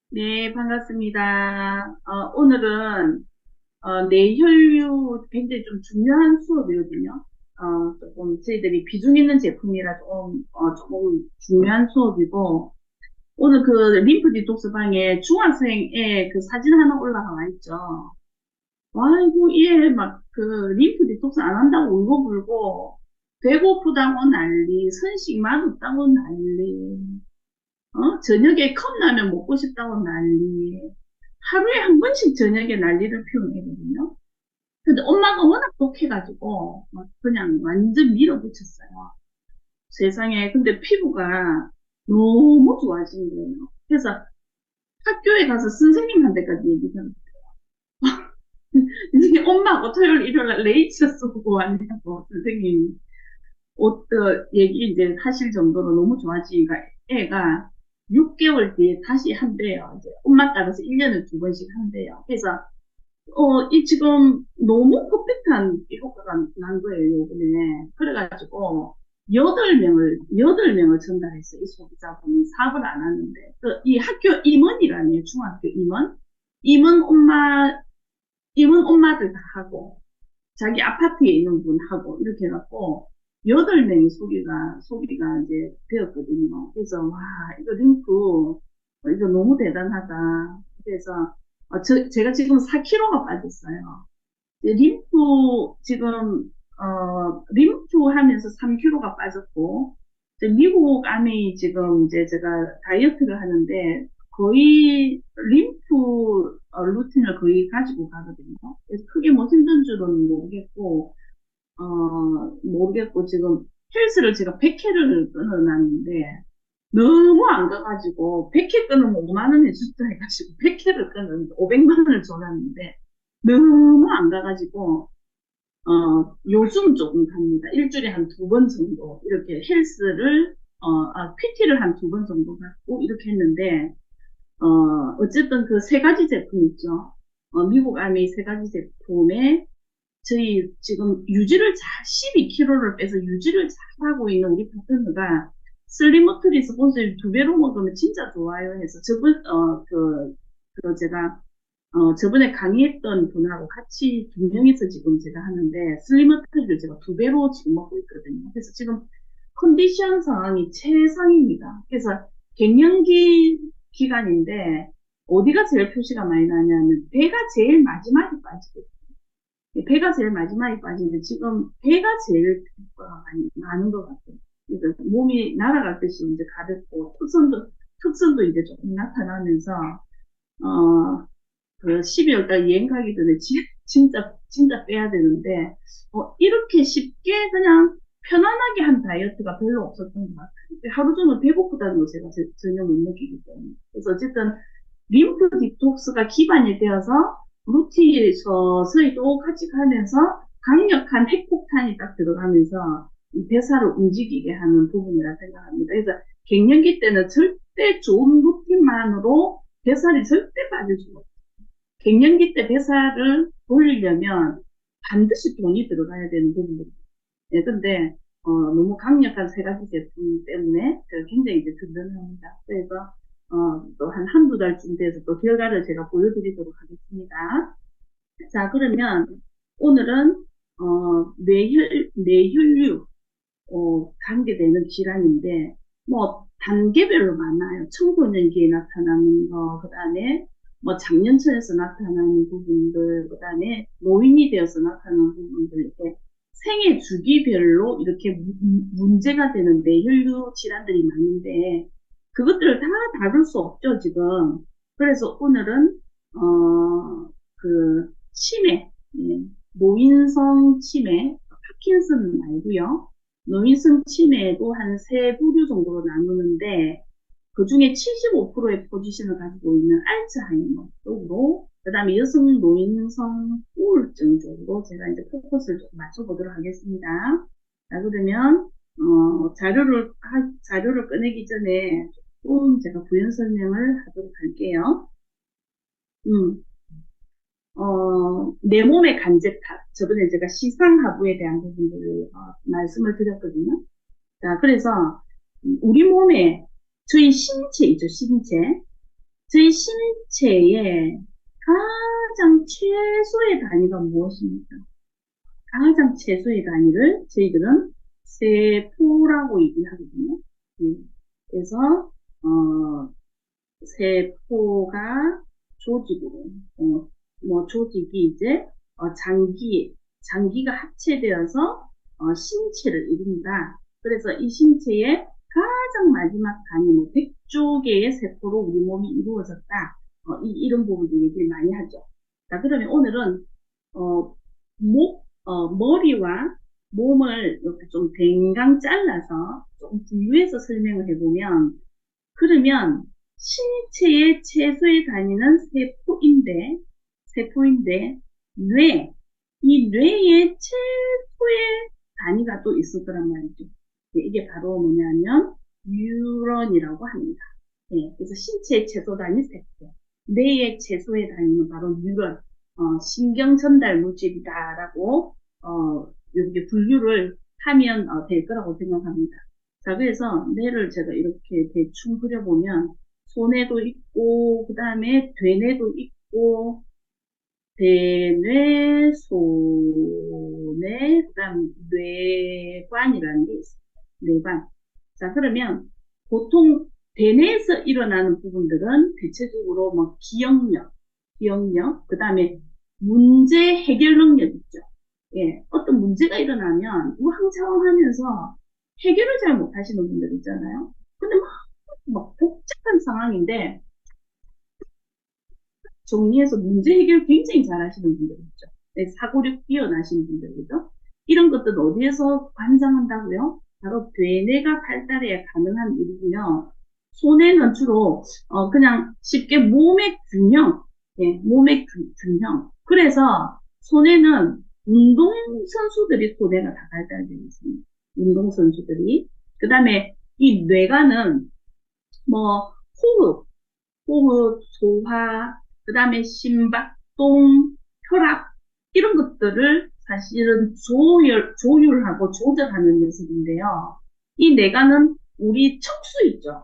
네, 반갑습니다. 오늘은 뇌혈류 굉장히 좀 중요한 수업이거든요. 조금 저희들이 비중 있는 제품이라 조금 중요한 수업이고, 오늘 그 림프 디톡스 방에 중학생의 그 사진 하나 올라가 있죠. 아이고, 얘 막 그 림프 디톡스 안 한다고 울고불고, 배고프다고 난리, 선식 맛없다고 난리, 저녁에 컵라면 먹고 싶다고 난리. 하루에 한 번씩 저녁에 난리를 피우는 애거든요. 근데 엄마가 워낙 독해가지고, 막 그냥 완전 밀어붙였어요. 세상에. 근데 피부가 너무 좋아진 거예요. 그래서 학교에 가서 선생님한테까지 얘기 들었어요. 이제 엄마하고 토요일, 일요일 날 레이저 쓰고 왔냐고, 선생님이. 얘기 이제 하실 정도로 너무 좋아지니까 애가 6개월 뒤에 다시 한대요. 이제 엄마 따라서 1년에 2번씩 한대요. 그래서 이 지금 너무 퍼펙트한 이 효과가 난 거예요, 요번에. 그래가지고, 8명을 전달했어요. 이 소비자분이 사업을 안 하는데. 이 학교 임원이라네요, 중학교 임원. 임원 엄마, 임원 엄마들 다 하고, 자기 아파트에 있는 분하고, 이렇게 해갖고, 8명이 소비가 이제 되었거든요. 그래서, 와, 이거 이거 너무 대단하다. 그래서, 제가 지금 4kg가 빠졌어요. 림프 하면서 3kg가 빠졌고, 이제 미국 아미 지금 이제 제가 다이어트를 하는데, 거의 림프 루틴을 거의 가지고 가거든요. 그래서 크게 뭐 힘든 줄은 모르겠고, 지금 헬스를 제가 100회를 끊어놨는데, 너무 안 가가지고, 100회 끊으면 5만 원 해준다 해가지고, 100회를 끊은 500만 원을 줘놨는데, 너무 안 가가지고, 요즘 조금 갑니다. 일주일에 한 2번 정도, 이렇게 PT를 한 2번 정도 받고, 이렇게 했는데, 어쨌든 그 3가지 제품 있죠. 미국 아미 3가지 제품에 저희 지금 12kg를 빼서 유지를 잘하고 있는 우리 파트너가 슬리머트리 스폰서 2배로 먹으면 진짜 좋아요 해서 제가 저번에 강의했던 분하고 같이 2명이서 지금 제가 하는데 슬리머트리를 제가 2배로 지금 먹고 있거든요. 그래서 지금 컨디션 상황이 최상입니다. 그래서 갱년기 기간인데 어디가 제일 표시가 많이 나냐면 배가 제일 마지막에 빠지거든요. 배가 제일 마지막에 빠지는데 지금 배가 제일 많이 많은 것 같아요. 그래서 몸이 날아갈 듯이 이제 가볍고 특선도 이제 조금 나타나면서 어, 그 12월달 여행 가기 전에 진짜 빼야 되는데 이렇게 쉽게 그냥 편안하게 한 다이어트가 별로 없었던 것 같아요. 하루 종일 배고프다는 거 제가 전혀 못 느끼기 때문에. 그래서 어쨌든 림프 디톡스가 기반이 되어서 루틴에서 서서히도 같이 가면서 강력한 핵폭탄이 딱 들어가면서 이 대사를 움직이게 하는 부분이라 생각합니다. 그래서 갱년기 때는 절대 좋은 루틴만으로 대사를 절대 빠질 수가 없어요. 갱년기 때 대사를 돌리려면 반드시 돈이 들어가야 되는 부분입니다. 예, 근데 너무 강력한 3가지 제품 때문에 굉장히 이제 든든합니다. 그래서 또 한두 달쯤 돼서 또 결과를 제가 보여드리도록 하겠습니다. 자, 그러면 오늘은 뇌혈류 관계되는 질환인데 뭐 단계별로 많아요. 청소년기에 나타나는 거, 그다음에 뭐 장년층에서 나타나는 부분들, 그다음에 노인이 되어서 나타나는 부분들 이렇게 생애 주기별로 이렇게 문제가 되는 뇌혈류 질환들이 많은데 그것들을 다 다룰 수 없죠, 지금. 그래서 오늘은 치매, 예, 노인성 치매, 파킨슨 말고요. 노인성 치매도 한 3부류 정도로 나누는데 그 중에 75%의 포지션을 가지고 있는 알츠하이머 쪽으로, 그 다음에 여성 노인성 우울증 쪽으로 제가 이제 포커스를 좀 맞춰보도록 하겠습니다. 자, 그러면, 자료를 꺼내기 전에 조금 제가 부연 설명을 하도록 할게요. 음, 내 몸의 간제탑. 저번에 제가 시상하부에 대한 부분들을 말씀을 드렸거든요. 자, 그래서 우리 몸에 저희 신체 있죠, 신체. 저희 신체의 가장 최소의 단위가 무엇입니까? 가장 최소의 단위를 저희들은 세포라고 얘기하거든요. 예. 그래서 세포가 조직으로, 조직이 이제 장기가 합체되어서 신체를 이룬다. 그래서 이 신체의 가장 마지막 단위, 100조 개의 세포로 우리 몸이 이루어졌다. 이런 부분도 얘기를 많이 하죠. 자, 그러면 오늘은 어, 머리와 몸을 이렇게 좀 댕강 잘라서 좀 분류해서 설명을 해보면, 그러면 신체의 최소의 단위는 세포인데, 이 뇌의 최소의 단위가 또 있을 거란 말이죠. 이게 바로 뭐냐면, 뉴런이라고 합니다. 예, 그래서 신체의 최소 단위 세포, 뇌의 최소의 단위는 바로 뉴런, 신경 전달 물질이다라고, 이렇게 분류를 하면 될 거라고 생각합니다. 자, 그래서 뇌를 제가 이렇게 대충 그려보면, 소뇌도 있고, 그 다음에 되뇌도 있고, 대뇌, 소뇌, 그 다음 뇌관이라는 게 있어요. 뇌관. 자, 그러면 보통 대뇌에서 일어나는 부분들은 대체적으로 뭐 기억력, 그 다음에 문제 해결 능력 있죠. 예, 어떤 문제가 일어나면 우왕좌왕하면서 해결을 잘 못하시는 분들 있잖아요. 근데 막 복잡한 상황인데 정리해서 문제 해결 굉장히 잘하시는 분들 있죠. 네, 사고력 뛰어나신 분들, 그죠? 이런 것들은 어디에서 관장한다고요? 바로 뇌뇌가 발달해야 가능한 일이고요. 손해는 주로 그냥 쉽게 몸의 균형, 예, 몸의 균형. 그래서 손해는 운동선수들이 손해가 다 발달되어 있습니다. 운동선수들이. 그 다음에 이 뇌가는 뭐 호흡, 소화, 그 다음에 심박동, 혈압, 이런 것들을 사실은 조율하고 조절하는 녀석인데요. 이 뇌관은 우리 척수 있죠.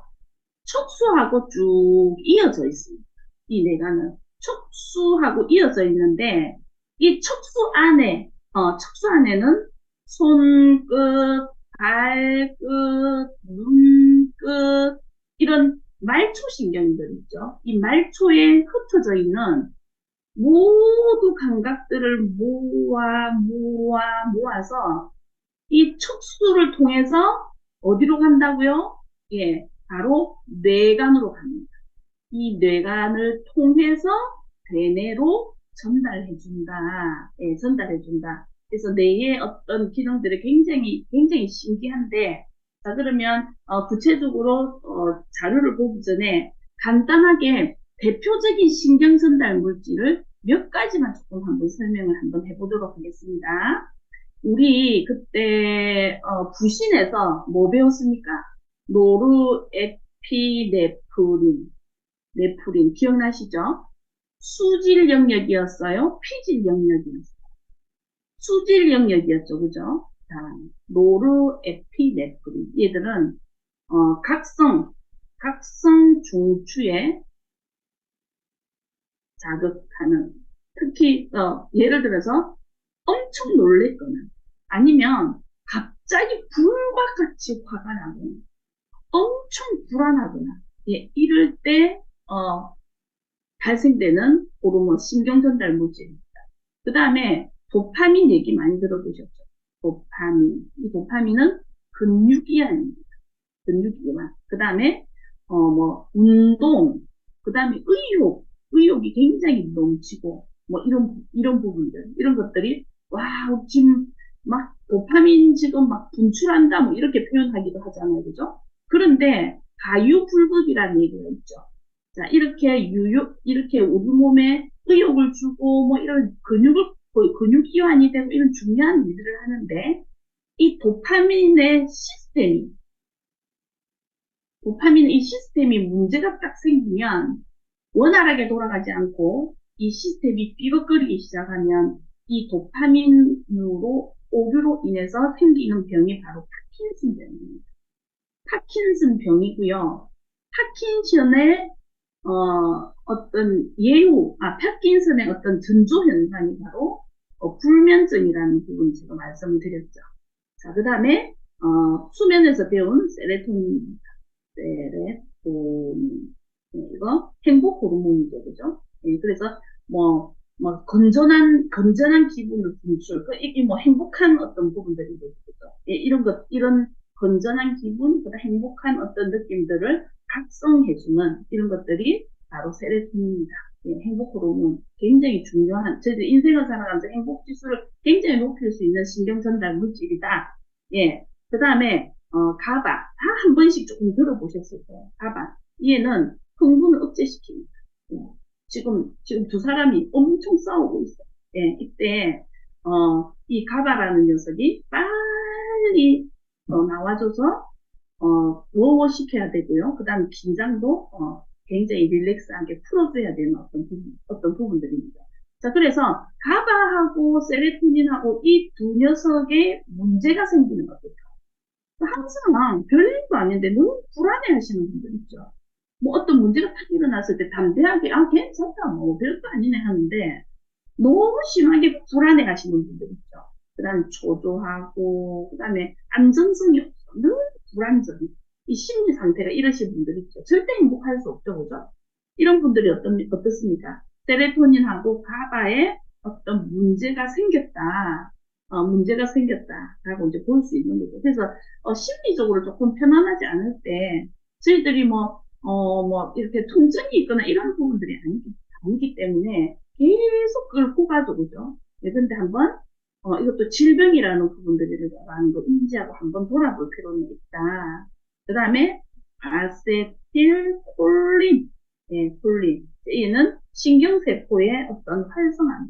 척수하고 쭉 이어져 있습니다. 이 뇌관은 척수하고 이어져 있는데, 이 척수 안에는 손끝, 발끝, 눈끝, 이런 말초신경들 있죠. 이 말초에 흩어져 있는 모두 감각들을 모아서 이 척수를 통해서 어디로 간다고요? 예, 바로 뇌관으로 갑니다. 이 뇌관을 통해서 대뇌로 전달해준다. 예, 전달해준다. 그래서 뇌의 어떤 기능들이 굉장히 신기한데, 자, 그러면, 구체적으로, 자료를 보기 전에 간단하게 대표적인 신경 전달 물질을 몇 가지만 조금 한번 설명을 한번 해보도록 하겠습니다. 우리 그때, 부신에서 뭐 배웠습니까? 네프린 기억나시죠? 수질 영역이었어요? 피질 영역이었어요? 수질 영역이었죠, 그죠? 자, 노르에피네프린. 얘들은, 각성 중추에 자극하는, 특히, 예를 들어서 엄청 놀랬거나, 아니면 갑자기 불과 같이 화가 나거나, 엄청 불안하거나, 예, 이럴 때, 발생되는 호르몬, 신경전달 물질입니다. 그 다음에 도파민 얘기 많이 들어보셨죠? 도파민. 이 도파민은 근육이완입니다. 근육이완. 그 다음에, 운동. 그 다음에 의욕이 굉장히 넘치고, 뭐, 이런 부분들, 이런 것들이, 와, 지금 막 도파민 지금 막 분출한다, 뭐, 이렇게 표현하기도 하잖아요. 그죠? 그런데, 가유불급이라는 얘기가 있죠. 자, 이렇게 우리 몸에 의욕을 주고, 뭐, 이런 근육 이완이 되고, 이런 중요한 일들을 하는데, 이 도파민의 이 시스템이 문제가 딱 생기면, 원활하게 돌아가지 않고, 이 시스템이 삐걱거리기 시작하면, 이 오류로 인해서 생기는 병이 바로 파킨슨 병입니다. 파킨슨 병이고요. 파킨슨의 어떤 파킨슨의 어떤 전조 현상이 바로 불면증이라는 부분 제가 말씀을 드렸죠. 자, 그 다음에 수면에서 배운 세레토닌, 세레토닌, 이거 행복 호르몬이죠, 그죠? 예, 그래서 건전한 기분을 분출, 이게 뭐 행복한 어떤 부분들이 되죠, 그죠? 예, 이런 건전한 기분, 그다음 행복한 어떤 느낌들을 각성해주는 이런 것들이 바로 세레토닌입니다. 예, 행복 호르몬 굉장히 중요한 저희들 인생을 살아가면서 행복 지수를 굉장히 높일 수 있는 신경 전달 물질이다. 예, 그 다음에 가바 다 한 번씩 조금 들어보셨을 거예요. 가바 얘는 흥분을 억제시킵니다. 예, 지금 두 사람이 엄청 싸우고 있어요. 예, 이때 이 가바라는 녀석이 빨리 나와줘서 워워시켜야 되고요. 그 다음에 긴장도 굉장히 릴렉스하게 풀어줘야 되는 어떤 부분들입니다. 자, 그래서 가바하고 세레토닌하고 이 두 녀석의 문제가 생기는 거죠. 항상 별일도 아닌데 너무 불안해 하시는 분들 있죠. 뭐 어떤 문제가 딱 일어났을 때 담대하게, 괜찮다, 뭐 별거 아니네 하는데 너무 심하게 불안해 하시는 분들 있죠. 그 다음에 초조하고, 그 다음에 안정성이 없어. 늘 불안정이. 이 심리 상태가 이러신 분들 있죠. 절대 행복할 수 없죠, 그죠? 이런 분들이 어떻습니까? 세레토닌하고 가바에 어떤 문제가 생겼다라고 이제 볼 수 있는 거죠. 그래서, 심리적으로 조금 편안하지 않을 때, 저희들이 이렇게 통증이 있거나 이런 부분들이 아니기 때문에 계속 끌고 가죠, 그죠? 예, 근데 한번, 이것도 질병이라는 부분들이라는 거 인지하고 한번 돌아볼 필요는 있다. 그 다음에, 아세틸콜린, 예, 콜린. 얘는 신경세포의 어떤 활성화.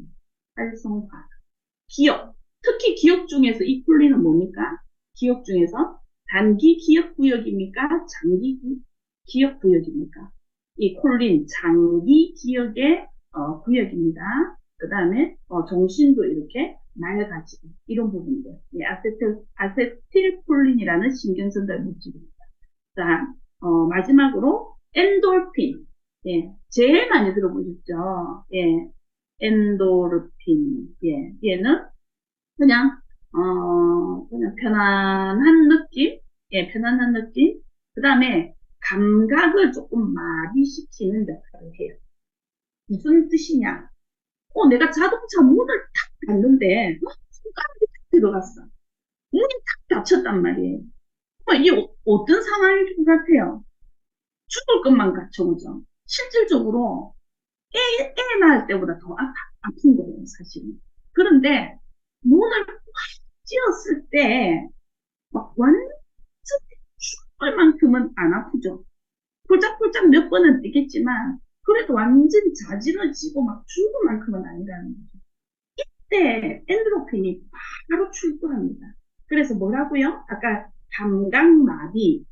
기억. 특히 기억 중에서 이 콜린은 뭡니까? 기억 중에서 단기 기억 구역입니까? 장기 기억 구역입니까? 이 콜린 장기 기억의 구역입니다. 그 다음에 정신도 이렇게 맑아지고 이런 부분들. 예, 아세틸콜린이라는 신경전달 물질입니다. 자, 마지막으로 엔돌핀. 예, 제일 많이 들어보셨죠? 예, 엔도르핀. 예, 얘는 그냥, 그냥 편안한 느낌? 예, 편안한 느낌? 그 다음에 감각을 조금 마비시키는 역할을 해요. 무슨 뜻이냐? 내가 자동차 문을 탁 닫는데, 손가락이 탁 들어갔어. 문이 탁 닫혔단 말이에요. 이게 어떤 상황일 것 같아요? 죽을 것만 같죠, 그죠? 실질적으로 애 낳을 때보다 더 아픈 거예요, 사실은. 그런데 문을 꽉 찧었을 때, 막 완전 죽을 만큼은 안 아프죠. 폴짝폴짝 몇 번은 뛰겠지만, 그래도 완전히 자지러지고 막 죽을 만큼은 아니라는 거죠. 이때 엔도르핀이 바로 출두합니다. 그래서 뭐라고요? 아까 감각마비,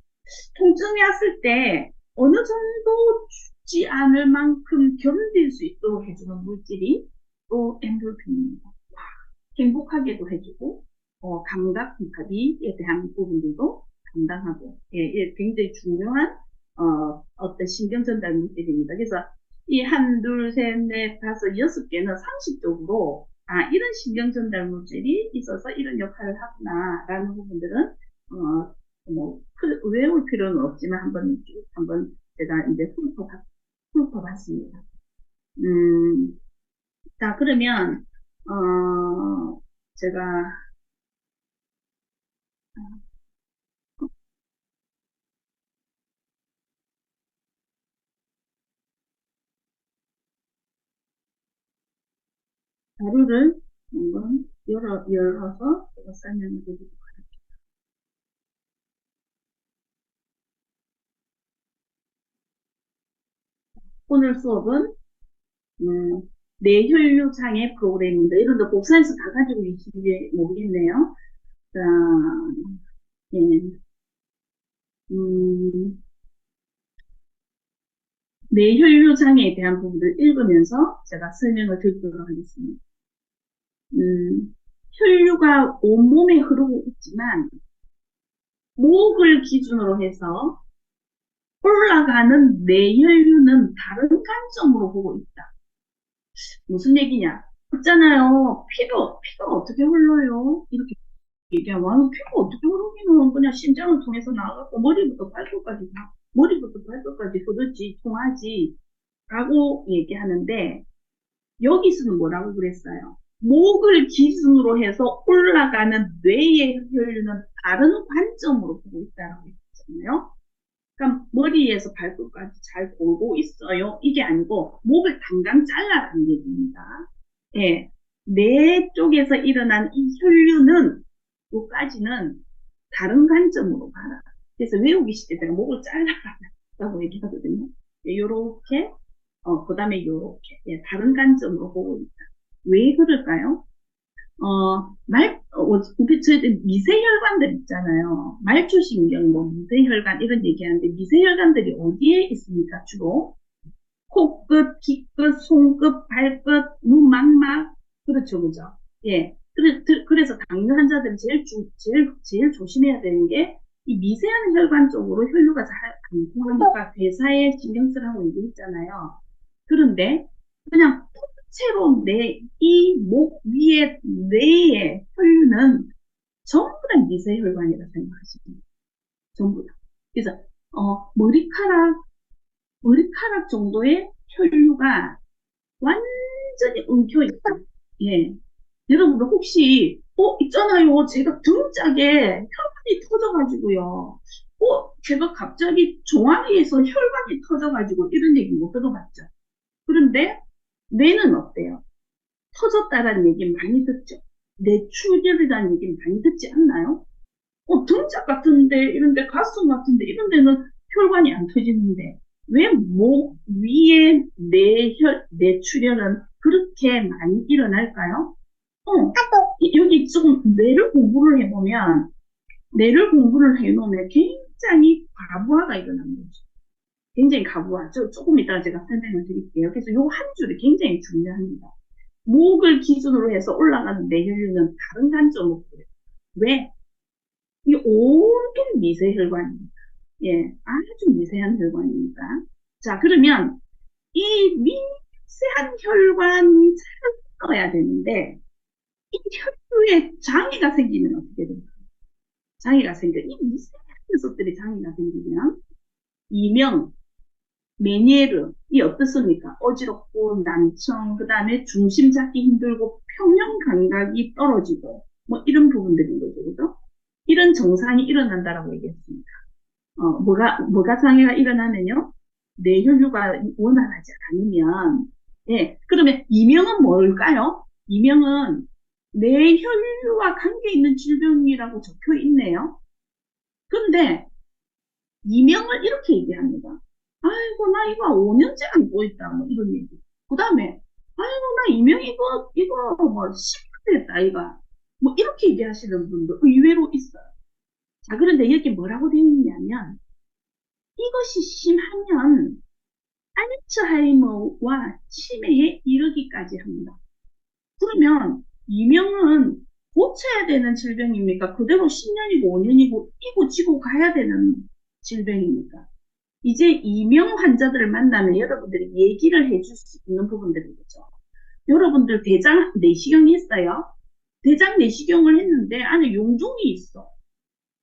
통증이 왔을 때 어느 정도 죽지 않을 만큼 견딜 수 있도록 해주는 물질이 또 엔도르핀입니다. 행복하게도 해주고 감각마비에 대한 부분들도 감당하고 예, 굉장히 중요한 어떤 신경전달 물질입니다. 그래서 이 한, 둘, 셋, 넷, 다섯, 여섯 개는 상식적으로 이런 신경전달 물질이 있어서 이런 역할을 하구나라는 부분들은 외울 필요는 없지만 한번 제가 이제 훑어봤습니다. 자, 그러면 제가 자료를 한번 열어서 제가 설명해 드리도록 하겠습니다. 오늘 수업은 뇌혈류 장애 프로그램입니다. 이런 거 복사해서 다 가지고 계신지 모르겠네요. 자, 예, 뇌혈류 장애에 대한 부분을 읽으면서 제가 설명을 드리도록 하겠습니다. 혈류가 온몸에 흐르고 있지만 목을 기준으로 해서 올라가는 뇌혈류는 다른 관점으로 보고 있다. 무슨 얘기냐? 있잖아요. 피가 어떻게 흘러요? 이렇게 얘기하면, 아니, 피가 어떻게 흐르기는 그냥 심장을 통해서 나가고 머리부터 발끝까지 흐르지, 통하지, 라고 얘기하는데, 여기서는 뭐라고 그랬어요? 목을 기준으로 해서 올라가는 뇌의 혈류는 다른 관점으로 보고 있다고 했잖아요. 그럼 머리에서 발끝까지 잘 돌고 있어요. 이게 아니고 목을 당장 잘라라는 얘기입니다. 예, 뇌 쪽에서 일어난 이 혈류는 요까지는 다른 관점으로 봐라. 그래서 외우기 쉽게 제가 목을 잘라라고 얘기하거든요. 예, 요렇게 그 다음에 요렇게 예, 다른 관점으로 보고 있다. 왜 그럴까요? 우리 저희들 미세혈관들 있잖아요. 말초신경, 뭐, 미세혈관, 이런 얘기하는데, 미세혈관들이 어디에 있습니까, 주로? 코끝, 귀끝, 손끝, 발끝, 눈망막. 그렇죠, 그죠? 예. 그래서 당뇨 환자들은 제일 조심해야 되는 게, 이 미세한 혈관 쪽으로 혈류가 잘 안 통하니까 괴사에 신경 쓰라고 얘기했잖아요. 그런데, 그냥 통째로 이 목 위에 뇌의 혈류는 전부 다 미세혈관이라 생각하시면 돼요. 전부 다. 그래서, 머리카락 정도의 혈류가 완전히 엉켜 있다. 예. 여러분들 혹시, 있잖아요. 제가 등짝에 혈관이 터져가지고요. 제가 갑자기 종아리에서 혈관이 터져가지고 이런 얘기 못 들어봤죠. 그런데 뇌는 어때요? 터졌다라는 얘기 많이 듣죠. 뇌출혈이라는 얘기 많이 듣지 않나요? 등짝 같은데, 이런데 가슴 같은데, 이런 데는 혈관이 안 터지는데, 왜 목 위에 뇌출혈은 그렇게 많이 일어날까요? 여기 좀 뇌를 공부를 해놓으면 굉장히 과부하가 일어나는 거죠. 굉장히 과부하. 조금 이따가 제가 설명을 드릴게요. 그래서 요 한 줄이 굉장히 중요합니다. 목을 기준으로 해서 올라가는 뇌혈류는 다른 관점으로 보여요. 왜? 이 온통 미세혈관입니다. 예, 아주 미세한 혈관이니까. 자, 그러면 이 미세한 혈관이 잘 떠야 되는데 이 혈류에 장애가 생기면 어떻게 될까요? 장애가 생겨. 이 미세한 녀석들이 장애가 생기면 이명, 메니에르, 이 어떻습니까? 어지럽고 난청, 그 다음에 중심 잡기 힘들고 평형 감각이 떨어지고 뭐 이런 부분들인 거죠. 그죠? 이런 정상이 일어난다라고 얘기했습니다. 뭐가 장애가 일어나면요? 뇌혈류가 원활하지 않으면, 예, 그러면 이명은 뭘까요? 이명은 뇌혈류와 관계 있는 질병이라고 적혀 있네요. 근데 이명을 이렇게 얘기합니다. 아이고, 나 이거 5년째 안고 있다. 뭐 이런 얘기. 그 다음에, 아이고, 나 이명 이거 뭐 10년 됐다, 이거. 뭐 이렇게 얘기하시는 분도 의외로 있어요. 자, 그런데 여기 뭐라고 되어 있냐면, 이것이 심하면 알츠하이머와 치매에 이르기까지 합니다. 그러면 이명은 고쳐야 되는 질병입니까? 그대로 10년이고 5년이고 이고 지고 가야 되는 질병입니까? 이제 이명 환자들을 만나면 여러분들이 얘기를 해줄 수 있는 부분들인 거죠. 여러분들 대장 내시경이 했어요? 대장 내시경을 했는데 안에 용종이 있어.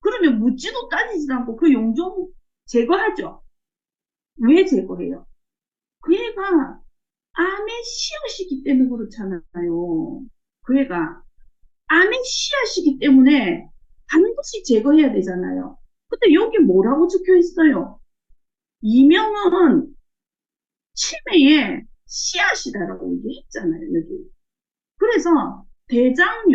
그러면 묻지도 따지지도 않고 그 용종 제거하죠. 왜 제거해요? 그 애가 암의 씨앗이기 때문에 그렇잖아요. 그 애가 암의 씨앗이기 때문에 반드시 제거해야 되잖아요. 근데 여기 뭐라고 적혀 있어요? 이명은 치매의 씨앗이다라고 얘기했잖아요, 여기. 그래서 대장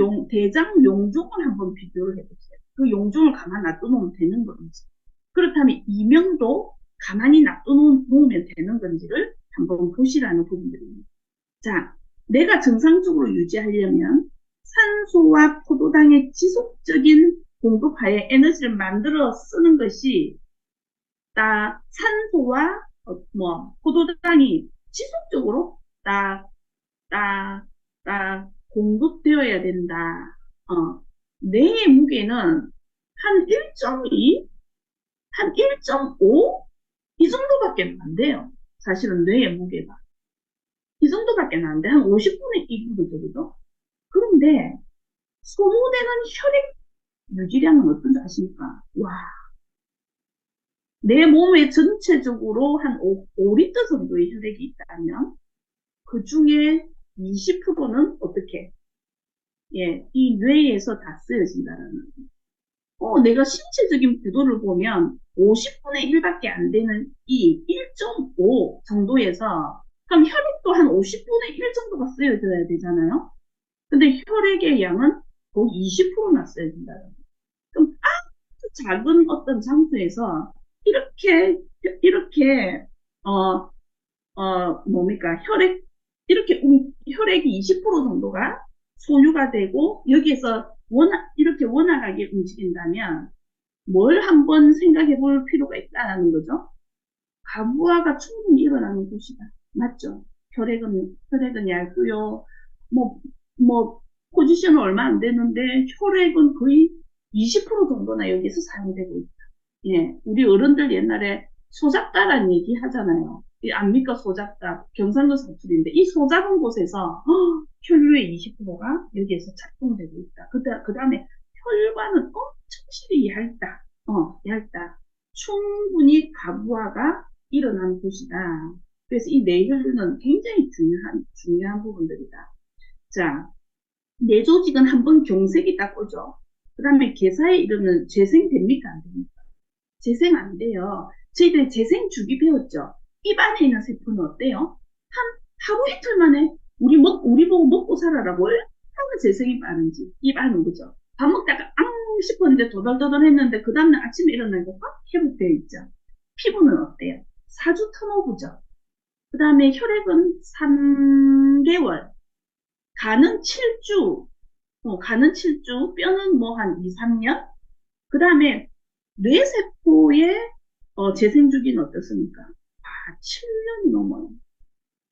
용종을 한번 비교를 해보세요. 그 용종을 가만 놔두면 되는 건지. 그렇다면 이명도 가만히 놔두면 되는 건지를 한번 보시라는 부분들입니다. 자, 내가 정상적으로 유지하려면 산소와 포도당의 지속적인 공급하에 에너지를 만들어 쓰는 것이 산소와 포도당이 지속적으로 공급되어야 된다. 뇌의 무게는 한 1.2, 한 1.5 이 정도밖에 안 돼요. 사실은 뇌의 무게가. 이 정도밖에 안 돼. 한 50분의 1이거든요. 그죠? 그런데 소모되는 혈액 유지량은 어떤지 아십니까? 와, 내 몸에 전체적으로 한 5리터 정도의 혈액이 있다면 그 중에 20%는 어떻게? 예, 이 뇌에서 다 쓰여진다는. 내가 신체적인 구도를 보면 50분의 1밖에 안 되는 이 1.5 정도에서 그럼 혈액도 한 50분의 1 정도가 쓰여져야 되잖아요. 근데 혈액의 양은 거의 20%나 쓰여진다는. 그럼 아주 작은 어떤 장소에서 이렇게 어, 뭡니까? 혈액이 20% 정도가 소유가 되고, 여기에서 이렇게 원활하게 움직인다면, 뭘 한번 생각해 볼 필요가 있다는 거죠. 가부화가 충분히 일어나는 곳이다. 맞죠? 혈액은 얇고요. 뭐, 뭐, 포지션은 얼마 안 되는데, 혈액은 거의 20% 정도나 여기서 사용되고 있다. 예, 우리 어른들 옛날에 소잡다라는 얘기 하잖아요. 압니까, 소잡다? 경상도 사투리인데, 이 소잡은 곳에서 혈류의 20%가 여기에서 착동되고 있다. 그 다음에 혈관은 엄청 실이 얇다. 얇다. 충분히 가부화가 일어난 곳이다. 그래서 이 뇌혈류는 굉장히 중요한 부분들이다. 자, 뇌조직은 한번 경색이 딱 오죠. 그 다음에 개사에 이르면 재생됩니까? 안 됩니까? 재생 안 돼요. 저희들이 재생 주기 배웠죠. 입 안에 있는 세포는 어때요? 하루 이틀 만에 우리 보고 먹고 살아라고 얼마나 재생이 빠른지. 입 안은 그죠. 밥 먹다가 앙 싶었는데 도덜도덜 했는데 그 다음날 아침에 일어나니까 확 회복되어 있죠. 피부는 어때요? 4주 턴오브죠. 그 다음에 혈액은 3개월, 간은 7주, 간은 7주, 뼈는 뭐 한 2, 3년? 그 다음에 뇌세포의 재생 주기는 어떻습니까? 7년이 넘어요.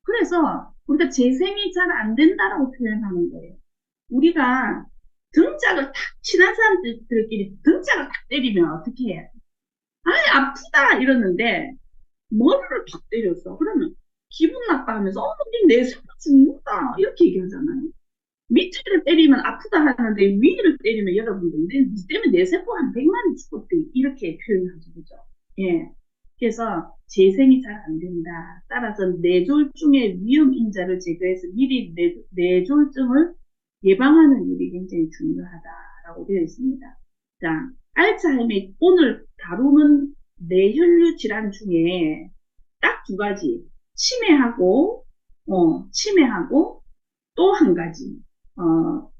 그래서 우리가 재생이 잘 안 된다라고 표현하는 거예요. 우리가 등짝을 탁, 친한 사람들끼리 등짝을 탁 때리면 어떻게 해요? 아이, 아프다! 이러는데, 머리를 탁 때렸어. 그러면 기분 나빠하면서, 내 세포 죽는다! 이렇게 얘기하잖아요. 밑을 때리면 아프다 하는데 위를 때리면 여러분들 니 때문에 내 세포 한 100만이 죽었대 이렇게 표현하죠. 그죠? 예. 그래서 재생이 잘 안 된다. 따라서 뇌졸중의 위험 인자를 제거해서 미리 뇌졸중을 예방하는 일이 굉장히 중요하다라고 되어 있습니다. 자, 알츠하이머 오늘 다루는 뇌혈류 질환 중에 딱 두 가지 치매하고 또 한 가지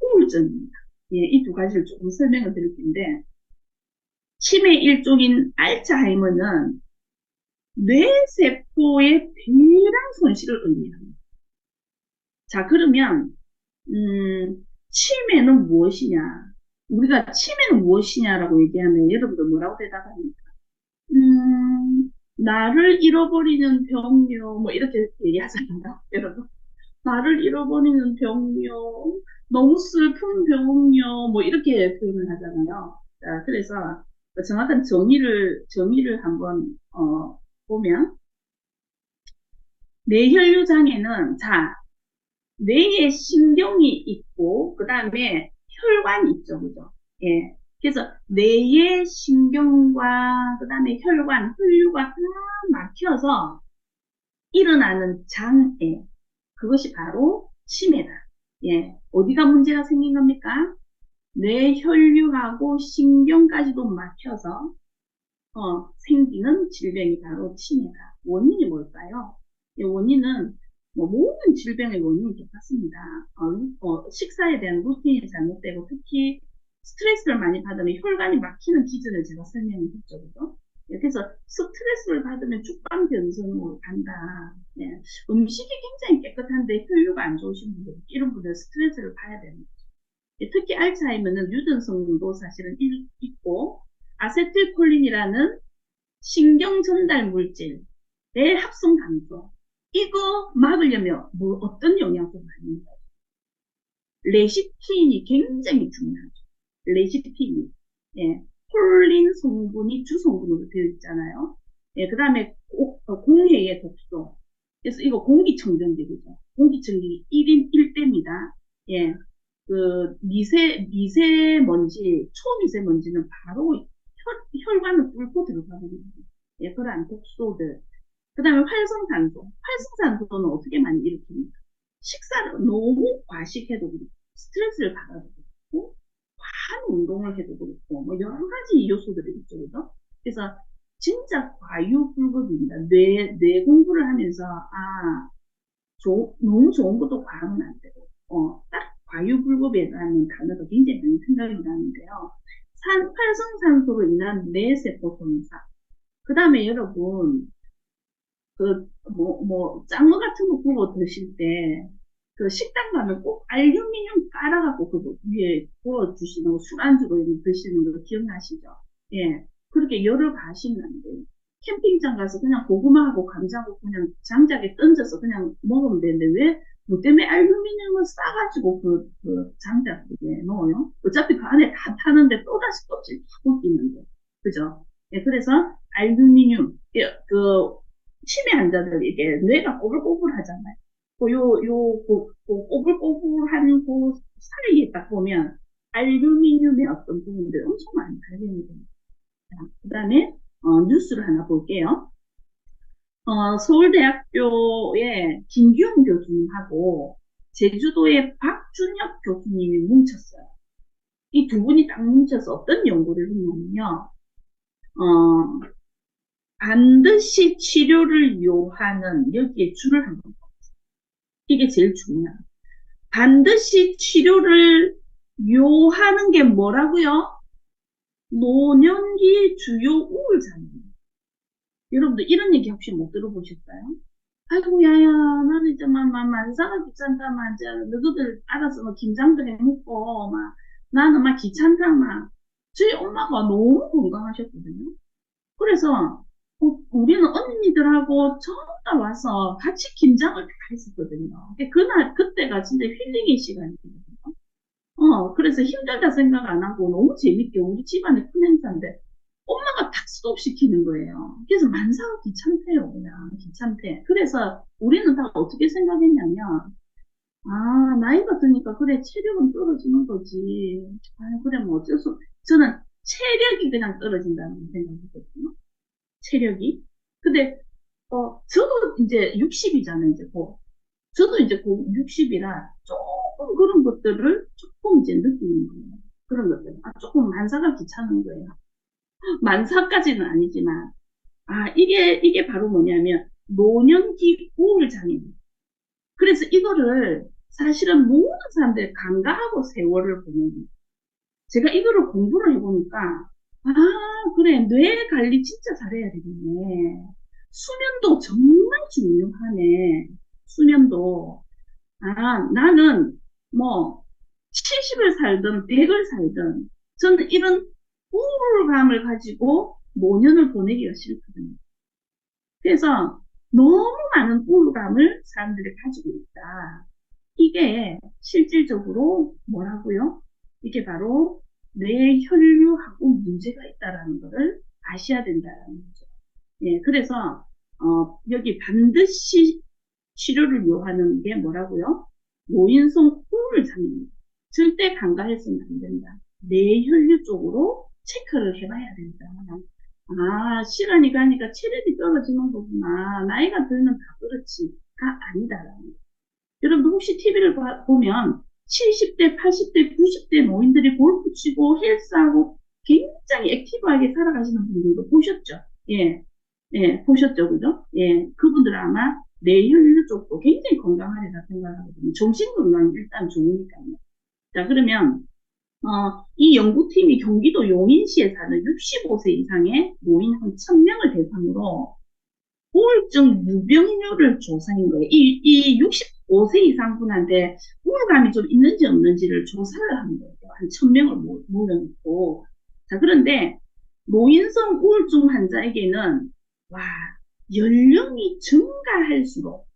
우울증입니다. 예, 이 두 가지를 조금 설명을 드릴 텐데 치매 일종인 알츠하이머는 뇌세포의 대량 손실을 의미합니다. 자, 그러면 치매는 무엇이냐? 우리가 치매는 무엇이냐라고 얘기하면 여러분들 뭐라고 대답합니까? 나를 잃어버리는 병요, 뭐 이렇게 얘기하잖아요, 여러분. 나를 잃어버리는 병요, 너무 슬픈 병요, 뭐 이렇게 표현을 하잖아요. 자, 그래서 정확한 정의를 한번 보면 뇌혈류 장애는 자 뇌에 신경이 있고 그 다음에 혈관이 있죠, 그죠? 예. 그래서 뇌의 신경과 그 다음에 혈류가 다 막혀서 일어나는 장애, 그것이 바로 치매다. 예. 어디가 문제가 생긴 겁니까? 뇌혈류하고 신경까지도 막혀서 생기는 질병이 바로 치매다. 원인이 뭘까요? 원인은 뭐 모든 질병의 원인이 똑같습니다. 식사에 대한 루틴이 잘못되고 특히 스트레스를 많이 받으면 혈관이 막히는 기준을 제가 설명을 했죠. 그죠? 예, 그래서 스트레스를 받으면 죽방변성으로 간다. 예, 음식이 굉장히 깨끗한데 혈류가 안 좋으신 분들, 이런 분들 스트레스를 봐야 됩니다. 예, 특히 알츠하이머는 유전성도 사실은 있고 아세틸콜린이라는 신경 전달 물질의 합성 감소. 이거 막으려면 어떤 영양소가 아닙니까? 레시틴이 굉장히 중요하죠. 레시틴이. 예. 콜린 성분이 주성분으로 되어 있잖아요. 예, 그 다음에 공해의 독소. 그래서 이거 공기청정기죠. 공기청정기 1인 1대입니다. 예, 그 미세먼지, 초미세먼지는 바로 혈관을 뚫고 들어가거든요. 예, 그러한 독소들. 그 다음에 활성산소. 활성산소는 어떻게 많이 일으킵니까? 식사를 너무 과식해도 그렇고, 스트레스를 받아도 그렇고, 과한 운동을 해도 그렇고, 뭐 여러 가지 요소들이 있죠, 그죠? 그래서 진짜 과유불급입니다. 뇌 공부를 하면서, 너무 좋은 것도 과하면 안 되고, 딱 과유불급이라는 단어가 굉장히 많이 생각이 나는데요. 활성산소로 인한 뇌세포 손상. 그 다음에 여러분, 짱어 같은 거 구워 드실 때, 그 식당 가면 꼭 알루미늄 깔아갖고 그 위에 구워주시는 거, 술안주로 이렇게 드시는 거 기억나시죠? 예. 그렇게 열을 가시면 안 돼요. 캠핑장 가서 그냥 고구마하고 감자하고 그냥 장작에 던져서 그냥 먹으면 되는데 왜, 뭐 때문에 알루미늄을 싸가지고 그 장작에 넣어요? 어차피 그 안에 다 타는데 또다시 껍질 팍 끼는데. 그죠? 예, 그래서 알루미늄, 예, 치매 환자들 이게 뇌가 꼬불꼬불 하잖아요. 꼬불꼬불한 그 사이에 딱 보면 알루미늄의 어떤 부분들이 엄청 많이 발견이 됩니다. 그 다음에 뉴스를 하나 볼게요. 서울대학교의 김기용 교수님하고 제주도의 박준혁 교수님이 뭉쳤어요. 이 두 분이 딱 뭉쳐서 어떤 연구를 했냐면요. 반드시 치료를 요하는 여기에 줄을 한 번. 이게 제일 중요해요. 반드시 치료를 요하는 게 뭐라고요? 노년기 주요 우울장애입니다. 여러분들 이런 얘기 혹시 못 들어보셨어요? 아이고 야야 나는 이제 막 만사가 귀찮다 막 이제 너희들 알아서 뭐 김장도 해먹고 막 나는 막 귀찮다 막 저희 엄마가 너무 건강하셨거든요. 그래서 우리는 언니들하고 전부 다 와서 같이 김장을 다 했었거든요. 그때가 진짜 힐링의 시간이거든요. 그래서 힘들다 생각 안 하고 너무 재밌게 우리 집안의 큰 행사인데 엄마가 다 스톱시키는 거예요. 그래서 만사가 귀찮대요, 그냥. 귀찮대. 그래서 우리는 다 어떻게 생각했냐면, 나이가 드니까 그래, 체력은 떨어지는 거지. 그래, 뭐 어쩔 수, 저는 체력이 그냥 떨어진다는 생각이거든요. 체력이. 근데, 저도 이제 60이잖아요, 이제 곧. 저도 이제 곧 60이라 조금 그런 것들을 조금 이제 느끼는 거예요. 그런 것들. 조금 만사가 귀찮은 거예요. 만사까지는 아니지만, 이게 바로 뭐냐면, 노년기 우울장애입니다. 그래서 이거를 사실은 모든 사람들이 간과하고 세월을 보내는 제가 이거를 공부를 해보니까, 그래, 뇌 관리 진짜 잘해야 되겠네. 수면도 정말 중요하네. 수면도. 나는 뭐, 70을 살든 100을 살든, 저는 이런 우울감을 가지고 노년을 보내기가 싫거든요. 그래서 너무 많은 우울감을 사람들이 가지고 있다. 이게 실질적으로 뭐라고요? 이게 바로 뇌혈류하고 문제가 있다라는 것을 아셔야 된다는 거죠. 예, 그래서 여기 반드시 치료를 요하는 게 뭐라고요? 노인성 우울장애입니다. 절대 간과해서는 안 된다. 뇌혈류 쪽으로 체크를 해봐야 된다. 시간이 가니까 체력이 떨어지는 거구나. 나이가 들면 다 그렇지가 아니다라는 거. 여러분 혹시 TV를 보면 70대, 80대, 90대 노인들이 골프 치고 헬스하고 굉장히 액티브하게 살아가시는 분들도 보셨죠? 예, 예, 보셨죠, 그죠? 예, 그분들은 아마 뇌혈류 쪽도 굉장히 건강하리라 생각하거든요. 정신 건강이 일단 좋으니까요. 자, 그러면 이 연구팀이 경기도 용인시에 사는 65세 이상의 노인 한 1000명을 대상으로 우울증 유병률을 조사한 거예요. 이 65세 이상 분한테 우울감이 좀 있는지 없는지를 조사를 한 거예요. 한 1000명을 모여놓고. 자, 그런데 노인성 우울증 환자에게는, 연령이 증가할수록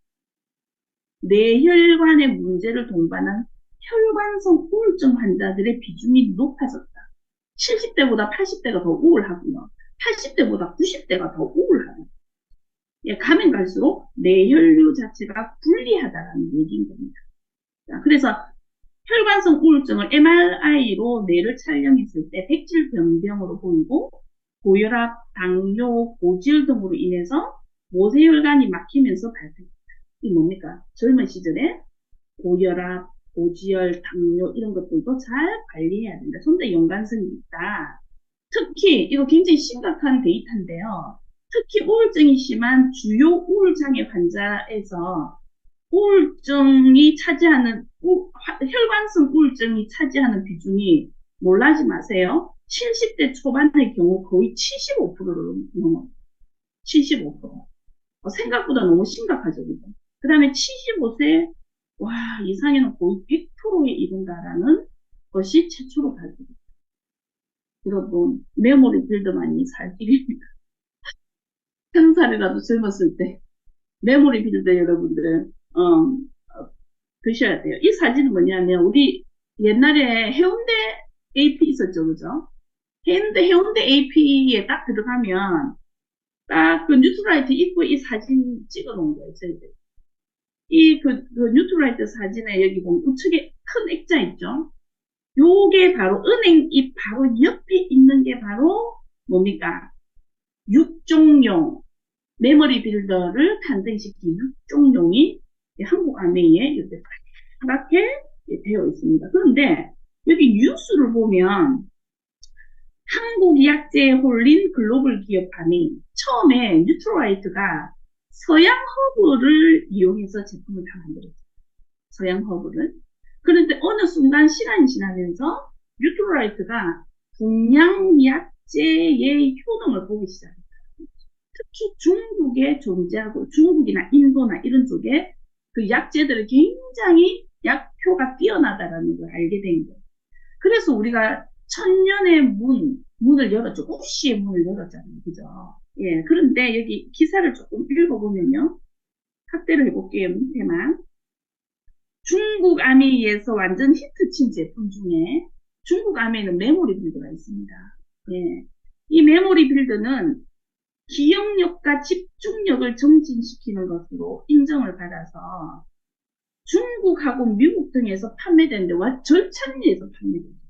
뇌혈관의 문제를 동반한 혈관성 우울증 환자들의 비중이 높아졌다. 70대보다 80대가 더 우울하고요. 80대보다 90대가 더 우울하다. 예, 가면 갈수록 뇌혈류 자체가 불리하다라는 얘기인 겁니다. 자, 그래서 혈관성 우울증을 MRI로 뇌를 촬영했을 때 백질 변경으로 보이고 고혈압, 당뇨, 고지혈 등으로 인해서 모세혈관이 막히면서 발생합니다. 이 뭡니까? 젊은 시절에 고혈압, 고지혈, 당뇨 이런 것들도 잘 관리해야 된다. 좀 더 연관성이 있다. 특히 이거 굉장히 심각한 데이터인데요. 특히 우울증이 심한 주요 우울장애 환자에서 우울증이 차지하는 혈관성 우울증이 차지하는 비중이 놀라지 마세요. 70대 초반의 경우 거의 75%를 넘어요. 75%. 생각보다 너무 심각하죠. 그 다음에 75세 이상에는 거의 100%에 이른다라는 것이 최초로 발표됩니다. 여러분, 메모리 빌더만이 살 길입니다. 한 살이라도 젊었을 때 메모리 빌더 여러분들 드셔야 돼요. 이 사진은 뭐냐면 우리 옛날에 해운대 AP 있었죠, 그죠? 해운대 AP에 딱 들어가면 딱 그 뉴트라이트 입구에 이 사진 찍어 놓은 거예요, 저희들. 그 뉴트라이트 사진에 여기 보면 우측에 큰 액자 있죠? 요게 바로 은행잎 바로 옆에 있는 게 바로 뭡니까? 육종용 메모리 빌더를 탄생시킨 육종용이 한국아메이에 이렇게 파랗게 되어 있습니다. 그런데 여기 뉴스를 보면 한국약재에 홀린 글로벌 기업 아메이 처음에 뉴트라이트가 서양 허브를 이용해서 제품을 다 만들었어요. 서양 허브를. 그런데 어느 순간 시간이 지나면서 뉴트라이트가 동양 약재의 효능을 보기 시작했어요. 특히 중국에 존재하고 중국이나 인도나 이런 쪽에 그 약재들이 굉장히 약효가 뛰어나다라는 걸 알게 된 거예요. 그래서 우리가 천년의 문을 열었죠. 우시의 문을 열었잖아요. 그죠? 예. 그런데 여기 기사를 조금 읽어보면요. 확대를 해볼게요. 밑에만. 중국 아메이에서 완전 히트친 제품 중에 중국 아메이는 메모리 빌드가 있습니다. 예. 이 메모리 빌드는 기억력과 집중력을 정진시키는 것으로 인정을 받아서 중국하고 미국 등에서 판매되는데 절찬리에서 판매됩니다.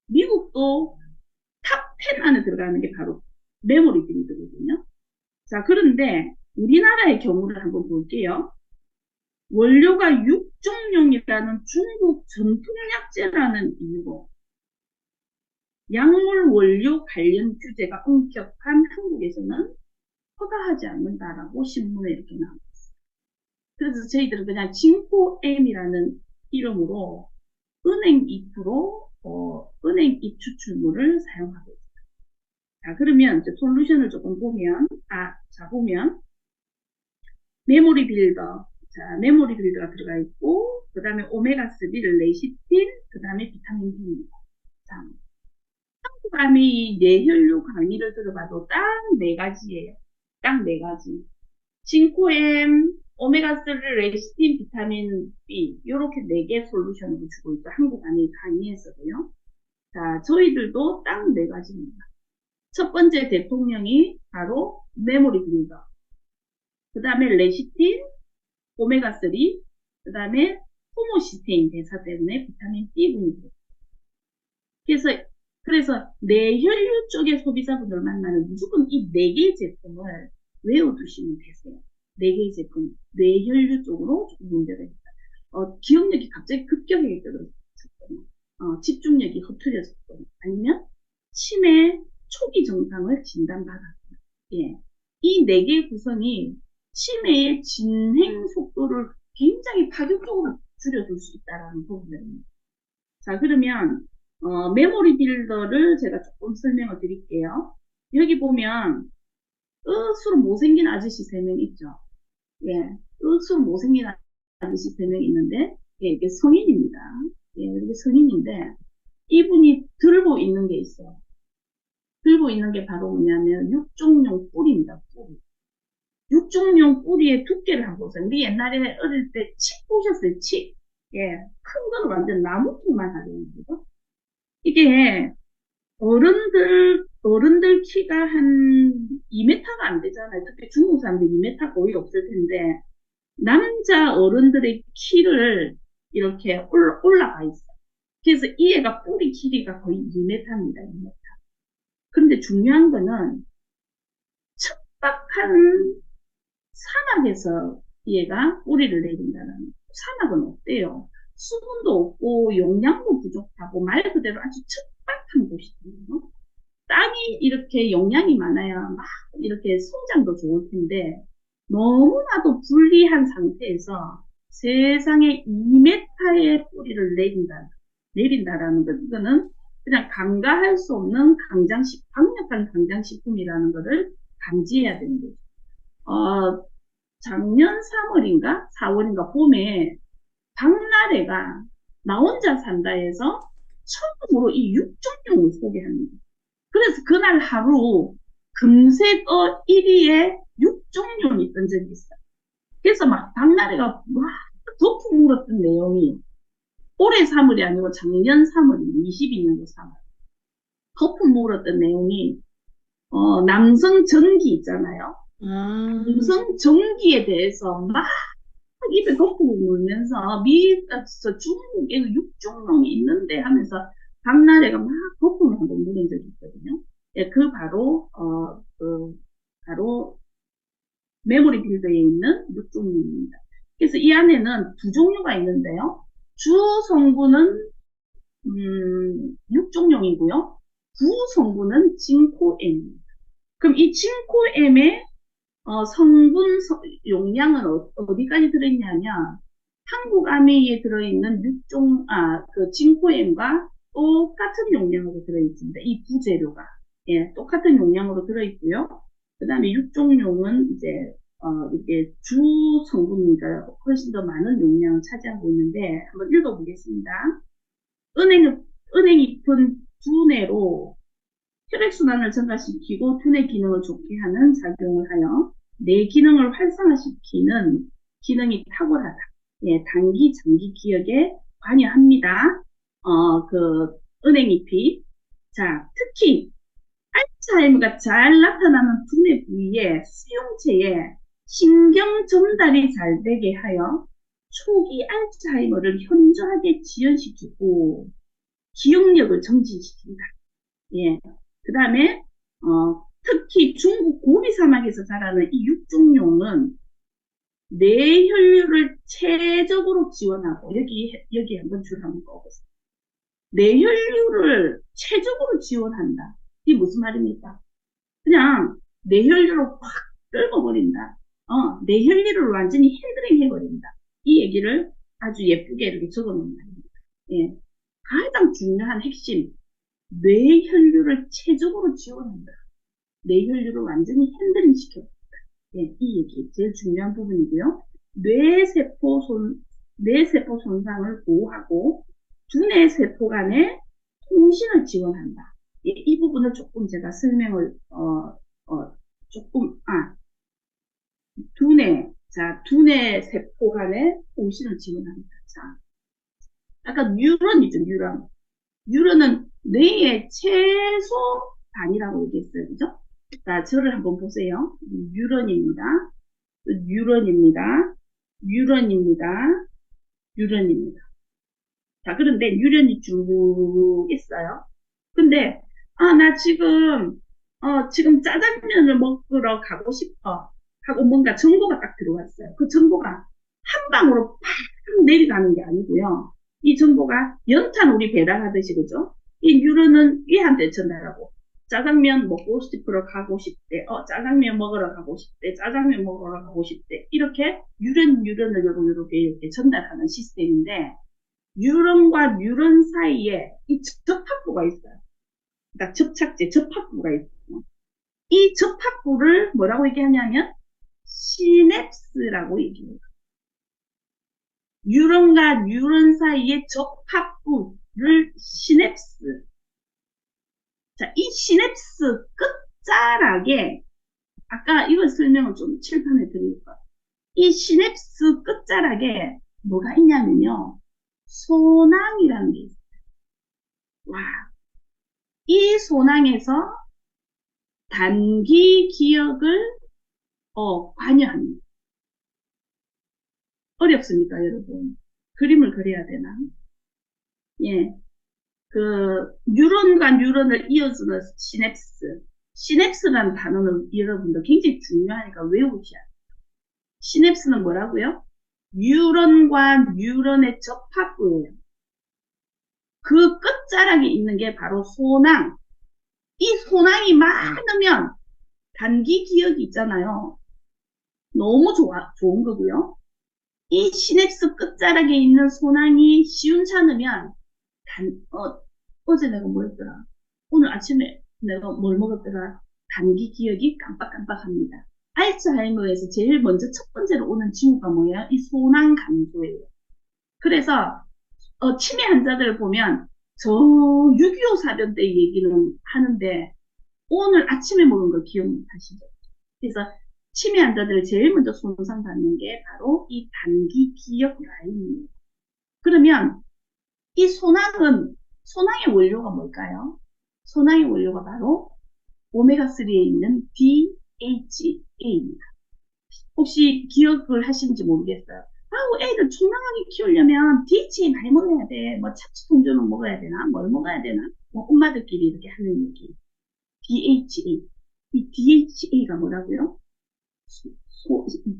미국도 탑 10 안에 들어가는 게 바로 메모리 빌드거든요. 자, 그런데 우리나라의 경우를 한번 볼게요. 원료가 육종용이라는 중국 전통약재라는 이유로 약물 원료 관련 규제가 엄격한 한국에서는 허가하지 않는다라고 신문에 이렇게 나왔어요. 그래서 저희들은 그냥 진코M이라는 이름으로 은행 잎으로 은행 잎 추출물을 사용하고 있습니다. 자, 그러면 이제 솔루션을 조금 보면 보면 메모리 빌더, 자, 메모리 빌더가 들어가 있고 그 다음에 오메가3, 레시틴, 그 다음에 비타민 B입니다. 자, 한국암이 뇌혈류 강의를 들어봐도 딱 4가지예요. 딱 4가지. 진코엠, 오메가3, 레시틴, 비타민 B 이렇게 4개 솔루션을 주고 있고 한국암이 강의에서도요. 자, 저희들도 딱 4가지입니다. 첫 번째 대통령이 바로 메모리 빌더, 그 다음에 레시틴, 오메가3, 그 다음에 호모시스테인 대사 때문에 비타민 B군이 들어요. 그래서 뇌혈류 쪽의 소비자분들 만나면 무조건 이 4개의 제품을 외워두시면 되세요. 4개의 제품, 뇌혈류 쪽으로 조금 문제가 있다. 기억력이 갑자기 급격하게 떨어졌거나, 집중력이 흐트러졌거나, 아니면 치매 초기 증상을 진단받았거나, 예. 이 4개의 구성이 치매의 진행 속도를 굉장히 파격적으로 줄여줄 수 있다는 부분입니다. 자, 그러면 메모리 빌더를 제가 조금 설명을 드릴게요. 여기 보면 으스로 못생긴 아저씨 3명 있죠. 예, 으스로 못생긴 아저씨 3명 있는데 예, 이게 성인입니다. 예, 이게 성인인데 이분이 들고 있는 게 있어요. 들고 있는 게 바로 뭐냐면 육종용 뿔입니다. 뿔. 육종용 뿌리의 두께를 한번 보세요. 우리 옛날에 어릴 때 칡 보셨어요? 칡. 예, 큰 거는 완전 나무통만 하는 거죠. 이게 어른들 어른들 키가 한 2m가 안 되잖아요. 특히 중국 사람들 2m 거의 없을 텐데, 남자 어른들의 키를 이렇게 올라가 있어요. 그래서 이 애가 뿌리 길이가 거의 2m입니다. 2m. 그런데 중요한 거는 척박한 사막에서 얘가 뿌리를 내린다는 거예요. 사막은 어때요? 수분도 없고 용량도 부족하고 말 그대로 아주 척박한 곳이거든요. 땅이 이렇게 영양이 많아야 막 이렇게 성장도 좋을 텐데 너무나도 불리한 상태에서 세상에 2m의 뿌리를 내린다라는 것, 이거는 그냥 간과할 수 없는 강력한 강장식품이라는 것을 감지해야 되는 거죠. 작년 3월인가 4월인가 봄에 박나래가 나 혼자 산다 해서 처음으로 이 육종룡을 소개합니다. 그래서 그날 하루 금세어 1위에 육종룡이 뜬 적이 있어요. 그래서 막 박나래가 와 덮어 물었던 내용이 올해 3월이 아니고 작년 3월입니다. 22년도 3월. 덮어 물었던 내용이 남성 전기 있잖아요. 남성 전기에 대해서 막 입에 덮고 물면서 중국에 육종룡이 있는데 하면서 박나래가 막 거품을 한번 물은 적이 있거든요. 예, 바로 메모리 빌드에 있는 육종룡입니다. 그래서 이 안에는 두 종류가 있는데요. 주 성분은 육종룡이고요. 부 성분은 진코엠입니다. 그럼 이 진코엠의 성분 용량은 어디까지 들어있냐면 한국 아메이에 들어있는 그 진코엠과 똑같은 용량으로 들어있습니다. 이 부재료가. 예, 똑같은 용량으로 들어있고요. 그 다음에 육종룡은 이제, 이렇게 주 성분이니까 훨씬 더 많은 용량을 차지하고 있는데, 한번 읽어보겠습니다. 은행잎은 두뇌로 혈액순환을 증가시키고 두뇌 기능을 좋게 하는 작용을 하여 뇌 기능을 활성화시키는 기능이 탁월하다. 예, 단기, 장기 기억에 관여합니다. 은행잎이. 자, 특히 알츠하이머가 잘 나타나는 두뇌 부위의 수용체에 신경 전달이 잘 되게 하여 초기 알츠하이머를 현저하게 지연시키고 기억력을 정진시킨다. 예. 그 다음에, 특히 중국 고비 사막에서 자라는 이 육종룡은 뇌혈류를 체적으로 지원하고, 여기 한번 줄 한번 꺼보세요. 뇌혈류를 체적으로 지원한다. 이게 무슨 말입니까? 그냥 뇌혈류를 확 끌어버린다. 뇌혈류를 완전히 핸들링 해버린다. 이 얘기를 아주 예쁘게 이렇게 적어놓은 말입니다. 예. 가장 중요한 핵심. 뇌혈류를 체적으로 지원한다. 뇌혈류를 완전히 핸들링 시켜준다. 예, 이 얘기 제일 중요한 부분이고요. 뇌세포 손상을 보호하고 두뇌세포 간의 통신을 지원한다. 예, 이 부분을 조금 제가 설명을 두뇌세포 간의 통신을 지원합니다. 자, 아까 뉴런이죠, 뉴런. 뉴런은 뇌의 최소 단위라고 얘기했어요. 그죠? 자, 저를 한번 보세요. 뉴런입니다. 뉴런입니다. 뉴런입니다. 뉴런입니다. 자, 그런데 뉴런이 쭉 있어요. 근데, 나 지금 짜장면을 먹으러 가고 싶어. 하고 뭔가 정보가 딱 들어왔어요. 그 정보가 한 방으로 팍 내려가는 게 아니고요. 이 정보가 연탄 우리 배달하듯이, 그죠? 이 뉴런은 얘한테 전달하고, 짜장면 먹고 싶으러 가고 싶대. 짜장면 먹으러 가고 싶대. 짜장면 먹으러 가고 싶대. 이렇게 뉴런을 이렇게 전달하는 시스템인데, 뉴런과 뉴런 사이에 이 접합부가 있어요. 그러니까 접합부가 있어요. 이 접합부를 뭐라고 얘기하냐면, 시냅스라고 얘기해요. 뉴런과 뉴런 사이의 접합부를 시냅스. 자, 이 시냅스 끝자락에, 아까 이거 설명을 좀 칠판에 드릴까요? 이 시냅스 끝자락에 뭐가 있냐면요. 소낭이라는 게 있어요. 와. 이 소낭에서 단기 기억을 관여합니다. 어렵습니까, 여러분? 그림을 그려야 되나? 예. 뉴런과 뉴런을 이어주는 시냅스. 시냅스라는 단어는 여러분들 굉장히 중요하니까 외우셔야 돼요. 시냅스는 뭐라고요? 뉴런과 뉴런의 접합부예요. 그 끝자락에 있는 게 바로 소낭. 이 소낭이 많으면 단기 기억이 있잖아요. 너무 좋은 거고요. 이 시냅스 끝자락에 있는 소낭이 시운찮으면 어제 내가 뭐 했더라? 오늘 아침에 내가 뭘 먹었더라? 단기 기억이 깜빡깜빡합니다. 알츠하이머에서 제일 먼저 첫 번째로 오는 징후가 뭐예요? 이 소낭 감소예요. 그래서 치매 환자들을 보면 저 6.25 사변 때 얘기는 하는데 오늘 아침에 먹은 거 기억 못하시죠? 그래서 치매 환자들을 제일 먼저 손상받는 게 바로 이 단기 기억 라인입니다. 그러면 이 소낭의 원료가 뭘까요? 소낭의 원료가 바로 오메가3에 있는 DHA입니다. 혹시 기억을 하시는지 모르겠어요. 애들 총명하게 키우려면 DHA 많이 먹어야 돼. 뭐 참치 통조는 먹어야 되나? 뭘 먹어야 되나? 뭐 엄마들끼리 이렇게 하는 얘기. DHA. 이 DHA가 뭐라고요?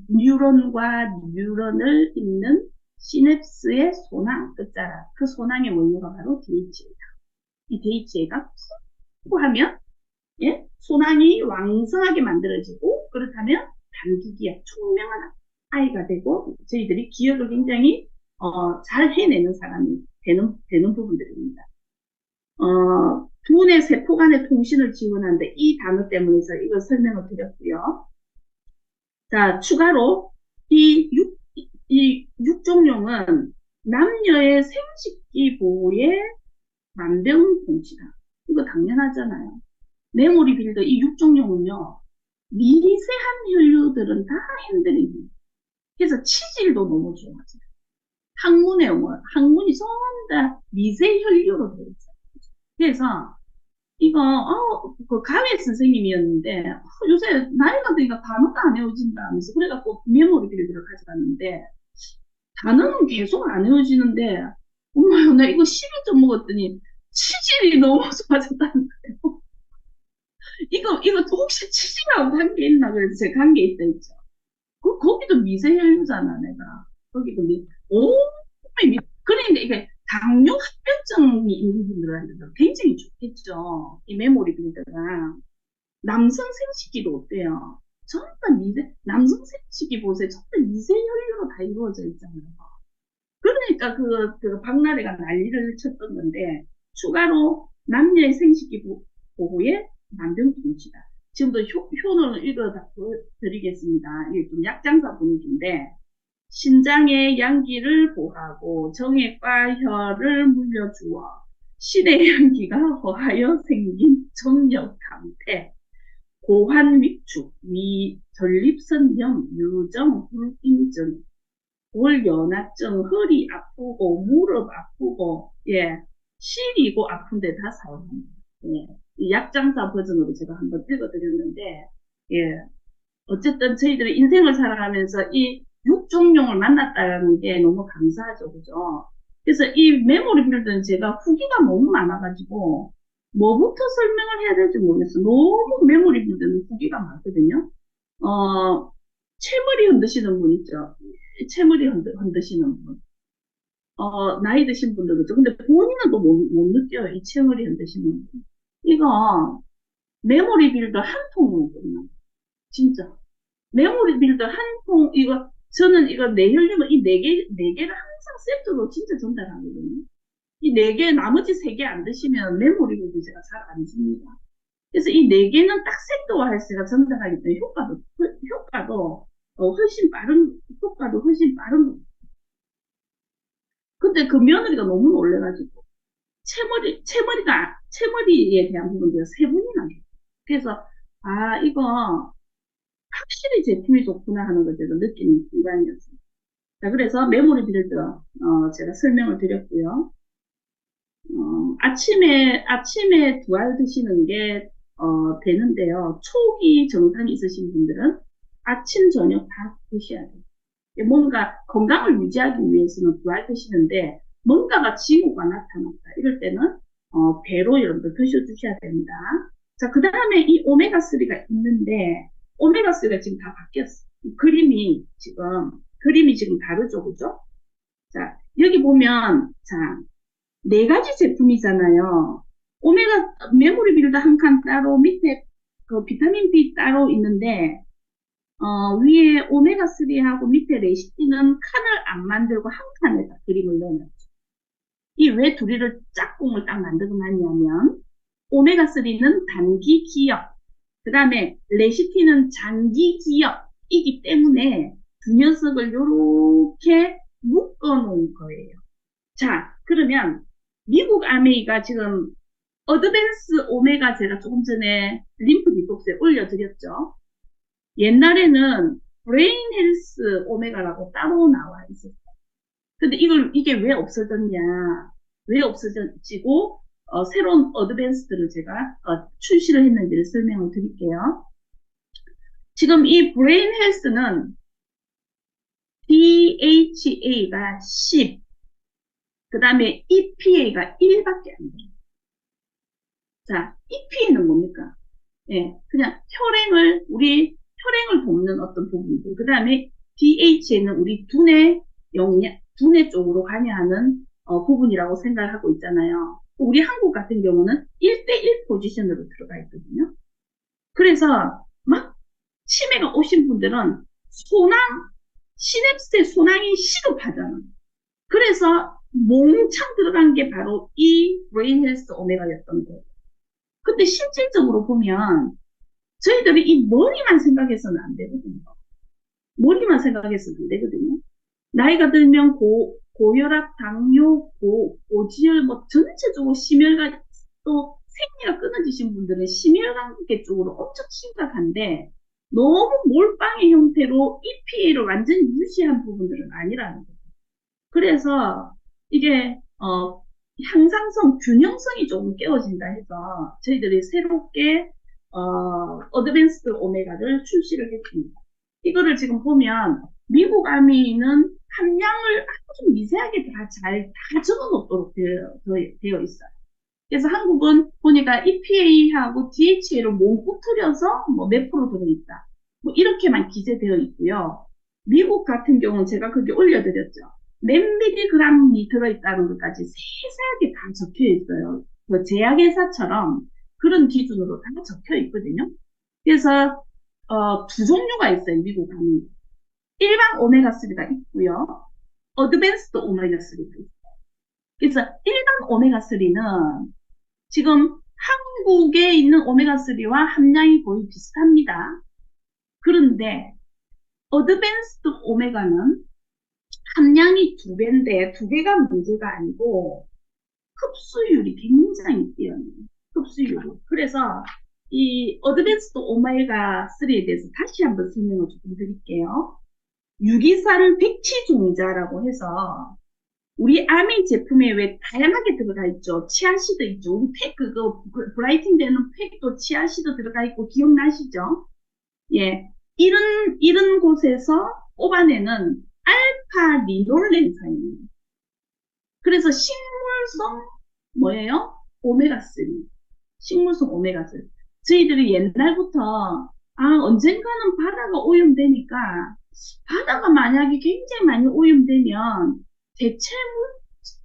뉴런과 뉴런을 잇는 시냅스의 소낭 끝자락. 그 소낭의 원료가 바로 DHA다. 이 DHA가 풍부하면 소낭이 왕성하게 만들어지고 그렇다면 단기기억, 총명한 아이가 되고 저희들이 기억을 굉장히 잘 해내는 사람이 되는 부분들입니다. 두뇌 세포 간의 통신을 지원하는데 이 단어 때문에 이걸 설명을 드렸고요. 자, 추가로 이 육종룡은 남녀의 생식기 보호에 만병통치다. 이거 당연하잖아요. 메모리 빌더 이 육종룡은요. 미세한 혈류들은 다 핸들입니다. 그래서 치질도 너무 좋아져요. 항문이 전부 다 미세 혈류로 되어 있어요. 그래서 이거 그 가외 선생님이었는데 요새 나이가 드니까 단어가 안 외워진다 하면서 그래갖고 메모리 빌더를 가져갔는데 단어는 계속 안 외워지는데 엄마야 나 이거 12점 먹었더니 치질이 너무 좋아졌다는 거예요. 이거 혹시 치질하고 관계 있나 그래서 제가 관계 있다 했죠. 거기도 미세혈류잖아 내가. 거기도 그러니까 이게 당뇨 합병증이 있는 분들한테도 굉장히 좋겠죠. 이 메모리 빌더가. 남성 생식기도 어때요? 전부 다 남성 생식기 보세요. 전부 다 미세혈류로 다 이루어져 있잖아요. 그러니까 그 박나래가 난리를 쳤던 건데, 추가로 남녀의 생식기 보호에 만병통치다. 지금도 효능을 읽어드리겠습니다. 이게 좀 약장사 분위기인데, 신장의 양기를 보하고 정액과 혈을 물려주어 신의 양기가 허하여 생긴 정력 감퇴, 고환 위축, 전립선염, 유정, 불임증, 골연화증, 허리 아프고 무릎 아프고 시리고 아픈데 다 사용합니다. 이 약장사 버전으로 제가 한번 읽어드렸는데 어쨌든 저희들의 인생을 살아가면서 이 육종룡을 만났다는 게 너무 감사하죠, 그죠? 그래서 이 메모리 빌드는 제가 후기가 너무 많아가지고 뭐부터 설명을 해야 될지 모르겠어. 너무 메모리 빌드는 후기가 많거든요. 채머리 흔드시는 분 있죠? 채머리 흔드시는 분. 나이 드신 분들 그죠? 근데 본인은 또 못 느껴요. 이 채머리 흔드시는 분. 이거 메모리 빌드 한 통이거든요. 진짜. 메모리 빌더 한 통, 저는 이거 내혈륨을 이 네 개를 항상 세트로 진짜 전달하거든요. 이 네 개, 나머지 세 개 안 드시면 메모리 빌더 제가 잘 안 줍니다. 그래서 이 네 개는 딱 세트화해서 제가 전달하기 때문에 효과도 훨씬 빠른, 효과도 훨씬 빠른. 근데 그 며느리가 너무 놀래가지고, 채머리에 대한 부분들이 세 분이나. 그래서, 이거, 확실히 제품이 좋구나 하는 걸 제가 느끼는 순간이었습니다. 자, 그래서 메모리 빌더, 제가 설명을 드렸고요. 아침에 두 알 드시는 게 되는데요. 초기 증상이 있으신 분들은 아침, 저녁 다 드셔야 돼요. 뭔가 건강을 유지하기 위해서는 두 알 드시는데 뭔가가 징후가 나타났다. 이럴 때는 배로 여러분들 드셔주셔야 됩니다. 자, 그 다음에 이 오메가3가 있는데 오메가3가 지금 다 바뀌었어. 그림이 지금 다르죠, 그죠? 자, 여기 보면 자, 네 가지 제품이잖아요. 메모리 빌더 한 칸 따로 밑에 그 비타민 B 따로 있는데 위에 오메가3하고 밑에 레시피는 칸을 안 만들고 한 칸에다 그림을 넣어놨죠. 이 왜 둘이를 짝꿍을 딱 만들고 났냐면, 오메가3는 단기 기억, 그 다음에 레시피는 장기 기억이기 때문에 두 녀석을 이렇게 묶어 놓은 거예요. 자, 그러면 미국 아메이가 지금 어드밴스 오메가 제가 조금 전에 림프 디톡스에 올려드렸죠. 옛날에는 브레인 헬스 오메가라고 따로 나와 있었어요. 근데 이게 왜 없어졌냐? 왜 없어지고, 새로운 어드밴스드를 제가, 출시를 했는지를 설명을 드릴게요. 지금 이 브레인 헬스는 DHA가 10, 그 다음에 EPA가 1밖에 안 돼요. 자, EPA는 뭡니까? 예, 그냥 우리 혈행을 돕는 어떤 부분들. 그 다음에 DHA는 우리 두뇌 쪽으로 관여하는 부분이라고 생각하고 있잖아요. 우리 한국 같은 경우는 1대1 포지션으로 들어가 있거든요. 그래서 막 치매가 오신 분들은 시냅스의 소낭이 시급하잖아. 그래서 몽창 들어간 게 바로 이 브레인 헬스 오메가였던 거예요. 근데 실질적으로 보면 저희들이 이 머리만 생각해서는 안 되거든요. 머리만 생각해서는 안 되거든요. 나이가 들면 고혈압, 당뇨, 고지혈, 뭐 전체적으로 심혈관, 또 생리가 끊어지신 분들은 심혈관계 쪽으로 엄청 심각한데 너무 몰빵의 형태로 EPA를 완전히 무시한 부분들은 아니라는 거죠. 그래서 이게 향상성, 균형성이 조금 깨어진다 해서 저희들이 새롭게 어드밴스드 오메가를 출시를 했습니다. 이거를 지금 보면 미국 아미는 함량을 아주 미세하게 다 적어놓도록 되어 있어요. 그래서 한국은 보니까 EPA하고 DHA를 몽구트려서 뭐 몇 프로 들어있다. 뭐 이렇게만 기재되어 있고요. 미국 같은 경우는 제가 그게 올려드렸죠. 몇 밀리그램이 들어있다는 것까지 세세하게 다 적혀 있어요. 그 제약회사처럼 그런 기준으로 다 적혀 있거든요. 그래서 두 종류가 있어요. 미국 가면 일반 오메가3가 있고요. 어드밴스드 오메가3가 있어요. 그래서 일반 오메가3는 지금 한국에 있는 오메가3와 함량이 거의 비슷합니다. 그런데 어드밴스드 오메가는 함량이 2배인데 2배가 문제가 아니고 흡수율이 굉장히 뛰어나요. 흡수율이. 그래서 이 어드밴스드 오메가3에 대해서 다시 한번 설명을 조금 드릴게요. 유기산 백치종자라고 해서 우리 아미 제품에 왜 다양하게 들어가 있죠. 치아시드 있죠. 우리 브라이팅 되는 팩도 치아시드 들어가 있고 기억나시죠? 예. 이런 곳에서 뽑아내는 알파 리놀렌산이에요. 그래서 식물성 뭐예요? 오메가3. 식물성 오메가3. 저희들이 옛날부터 언젠가는 바다가 오염되니까 바다가 만약에 굉장히 많이 오염되면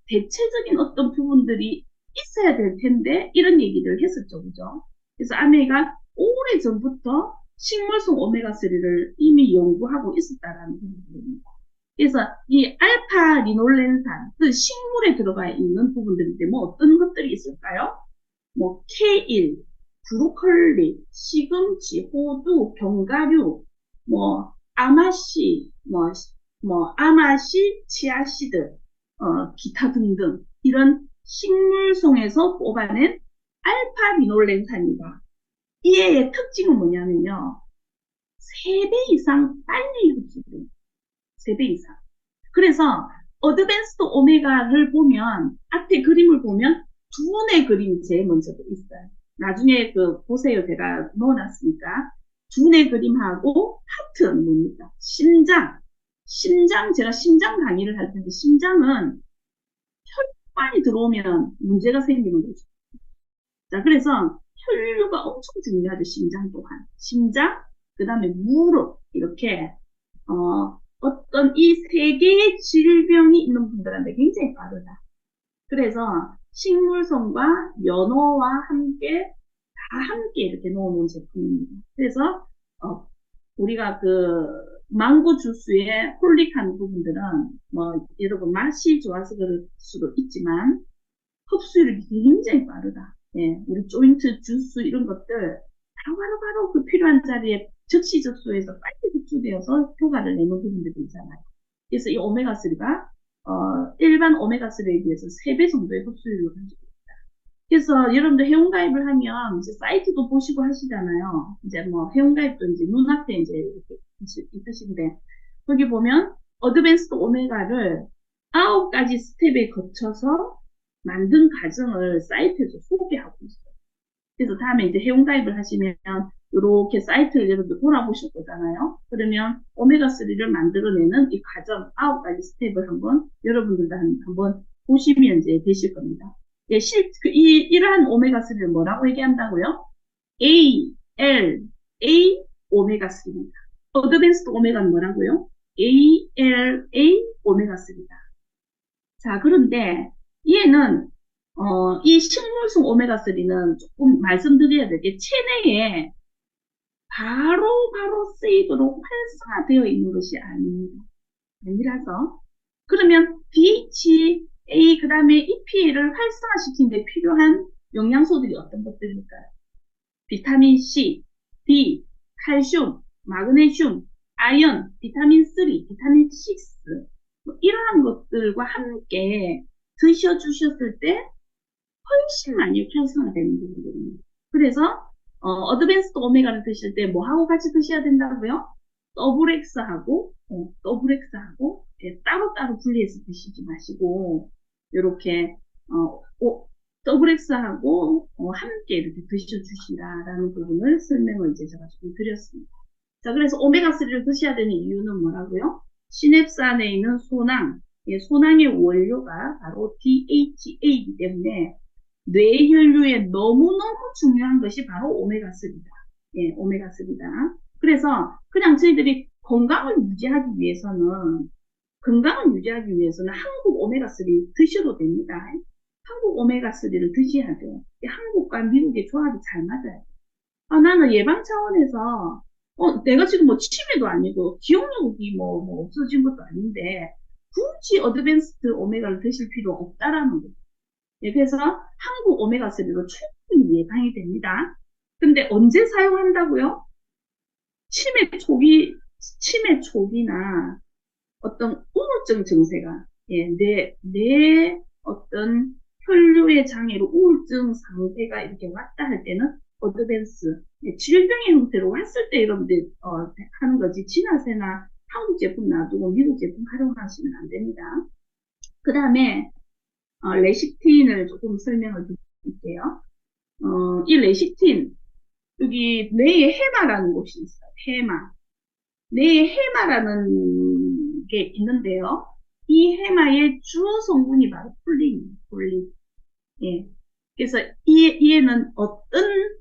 대체적인 어떤 부분들이 있어야 될 텐데 이런 얘기를 했었죠. 그죠? 그래서 아메가 오래전부터 식물성 오메가3를 이미 연구하고 있었다라는 부분입니다. 그래서 이 알파 리놀렌산, 그 식물에 들어가 있는 부분들인데 뭐 어떤 것들이 있을까요? 뭐 케일, 브로콜리, 시금치, 호두, 견과류, 뭐 아마씨, 아마씨, 치아시드, 기타 등등 이런 식물성에서 뽑아낸 알파 리놀렌산입니다. 이의 특징은 뭐냐면요. 3배 이상 빨리 흡수돼요. 3배 이상. 그래서 어드밴스드 오메가를 보면 앞에 그림을 보면 두 분의 그림이 제일 먼저 있어요. 나중에 그 보세요. 제가 넣어놨으니까. 두뇌 그림하고 하트는 뭡니까? 심장. 심장, 제가 심장 강의를 할 텐데, 심장은 혈관이 들어오면 문제가 생기는 거죠. 자, 그래서 혈류가 엄청 중요하죠. 심장 또한. 심장, 그 다음에 무릎, 이렇게, 어떤 이 세 개의 질병이 있는 분들한테 굉장히 빠르다. 그래서 식물성과 연어와 함께 다 함께 이렇게 넣어놓은 제품입니다. 그래서 우리가 그 망고 주스의 홀릭한 부분들은 뭐 여러분 맛이 좋아서 그럴 수도 있지만 흡수율이 굉장히 빠르다. 예, 우리 조인트 주스 이런 것들 다 바로바로 그 필요한 자리에 즉시 접수해서 빨리 흡수되어서 효과를 내는 부분들이 있잖아요. 그래서 이 오메가3가 일반 오메가3에 비해서 3배 정도의 흡수율을 가지고 있다. 그래서 여러분들 회원가입을 하면 이제 사이트도 보시고 하시잖아요. 이제 뭐 회원가입도 이제 눈앞에 이제 이렇게 있으신데 거기 보면 어드밴스드 오메가를 9가지 스텝에 거쳐서 만든 과정을 사이트에서 소개하고 있어요. 그래서 다음에 이제 회원가입을 하시면 이렇게 사이트를 여러분들 돌아보실 거잖아요. 그러면 오메가3를 만들어내는 이 과정 9가지 스텝을 한번 여러분들도 한번 보시면 이제 되실 겁니다. 예, 이러한 오메가3를 뭐라고 얘기한다고요? A, L, A 오메가3입니다. 어드밴스드 오메가는 뭐라고요? A, L, A 오메가3입니다. 자, 그런데 얘는 이 식물성 오메가3는 조금 말씀드려야 될 게 체내에 바로 쓰이도록 활성화되어 있는 것이 아닙니다. 아니라서 그러면 DHA 그 다음에 EPA를 활성화시키는 데 필요한 영양소들이 어떤 것들일까요? 비타민 C, D, 칼슘, 마그네슘, 아연, 비타민 3, 비타민 6 뭐 이러한 것들과 함께 드셔주셨을 때 훨씬 많이 활성화되는 부분들입니다. 그래서 어드밴스드 오메가를 드실 때 뭐하고 같이 드셔야 된다고요? 더블엑스하고 예, 따로따로 분리해서 드시지 마시고 이렇게 더블엑스하고 함께 이렇게 드셔주시라라는 부분을 설명을 이제 제가 조금 드렸습니다. 자, 그래서 오메가3를 드셔야 되는 이유는 뭐라고요? 시냅스 안에 있는 소낭, 예, 소낭의 원료가 바로 DHA이기 때문에 뇌혈류에 너무너무 중요한 것이 바로 오메가3다. 예, 오메가3다. 그래서 그냥 저희들이 건강을 유지하기 위해서는 한국 오메가3 드셔도 됩니다. 한국 오메가3를 드셔야 돼요. 한국과 미국의 조합이 잘 맞아요. 나는 예방 차원에서 내가 지금 뭐 치매도 아니고 기억력이 뭐 없어진 것도 아닌데 굳이 어드밴스드 오메가를 드실 필요 없다라는 거죠. 예, 그래서 한국 오메가3로 충분히 예방이 됩니다. 근데 언제 사용한다고요? 치매 초기나 어떤 우울증 증세가, 예, 내 어떤 혈류의 장애로 우울증 상태가 이렇게 왔다 할 때는 어드밴스, 예, 질병의 형태로 왔을 때 여러분들, 하는 거지. 진화세나 한국 제품 놔두고 미국 제품 활용하시면 안 됩니다. 그 다음에, 레시틴을 조금 설명을 드릴게요. 이 레시틴, 여기 뇌에 해마라는 곳이 있어요. 뇌에 해마라는 게 있는데요. 이 해마의 주 성분이 바로 폴린. 예. 그래서 얘는 어떤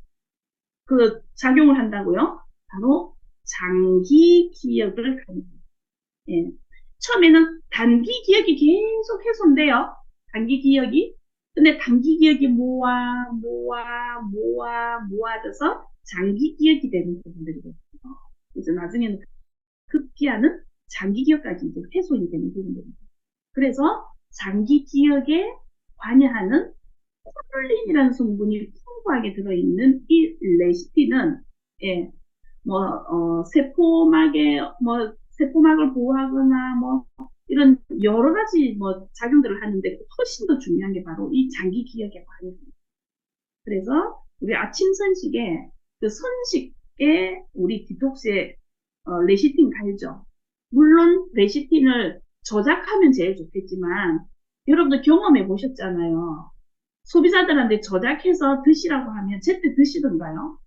그 작용을 한다고요? 바로 장기 기억을 합니다. 예. 처음에는 단기 기억이 계속 훼손돼요. 단기 기억이. 근데 단기 기억이 모아져서 장기 기억이 되는 부분들이거든요. 그래서 나중에는 급기야는 장기 기억까지 이제 훼손이 되는 부분들입니다. 그래서 장기 기억에 관여하는 콜린이라는 성분이 풍부하게 들어있는 이 레시피는 예, 세포막을 보호하거나 이런 여러 가지 작용들을 하는데 훨씬 더 중요한 게 바로 이 장기 기억에 관여합니다. 그래서 우리 아침 선식에 그 선식에 우리 디톡스에 레시틴 갈죠. 물론 레시틴을 저작하면 제일 좋겠지만 여러분들 경험해 보셨잖아요. 소비자들한테 저작해서 드시라고 하면 제때 드시던가요?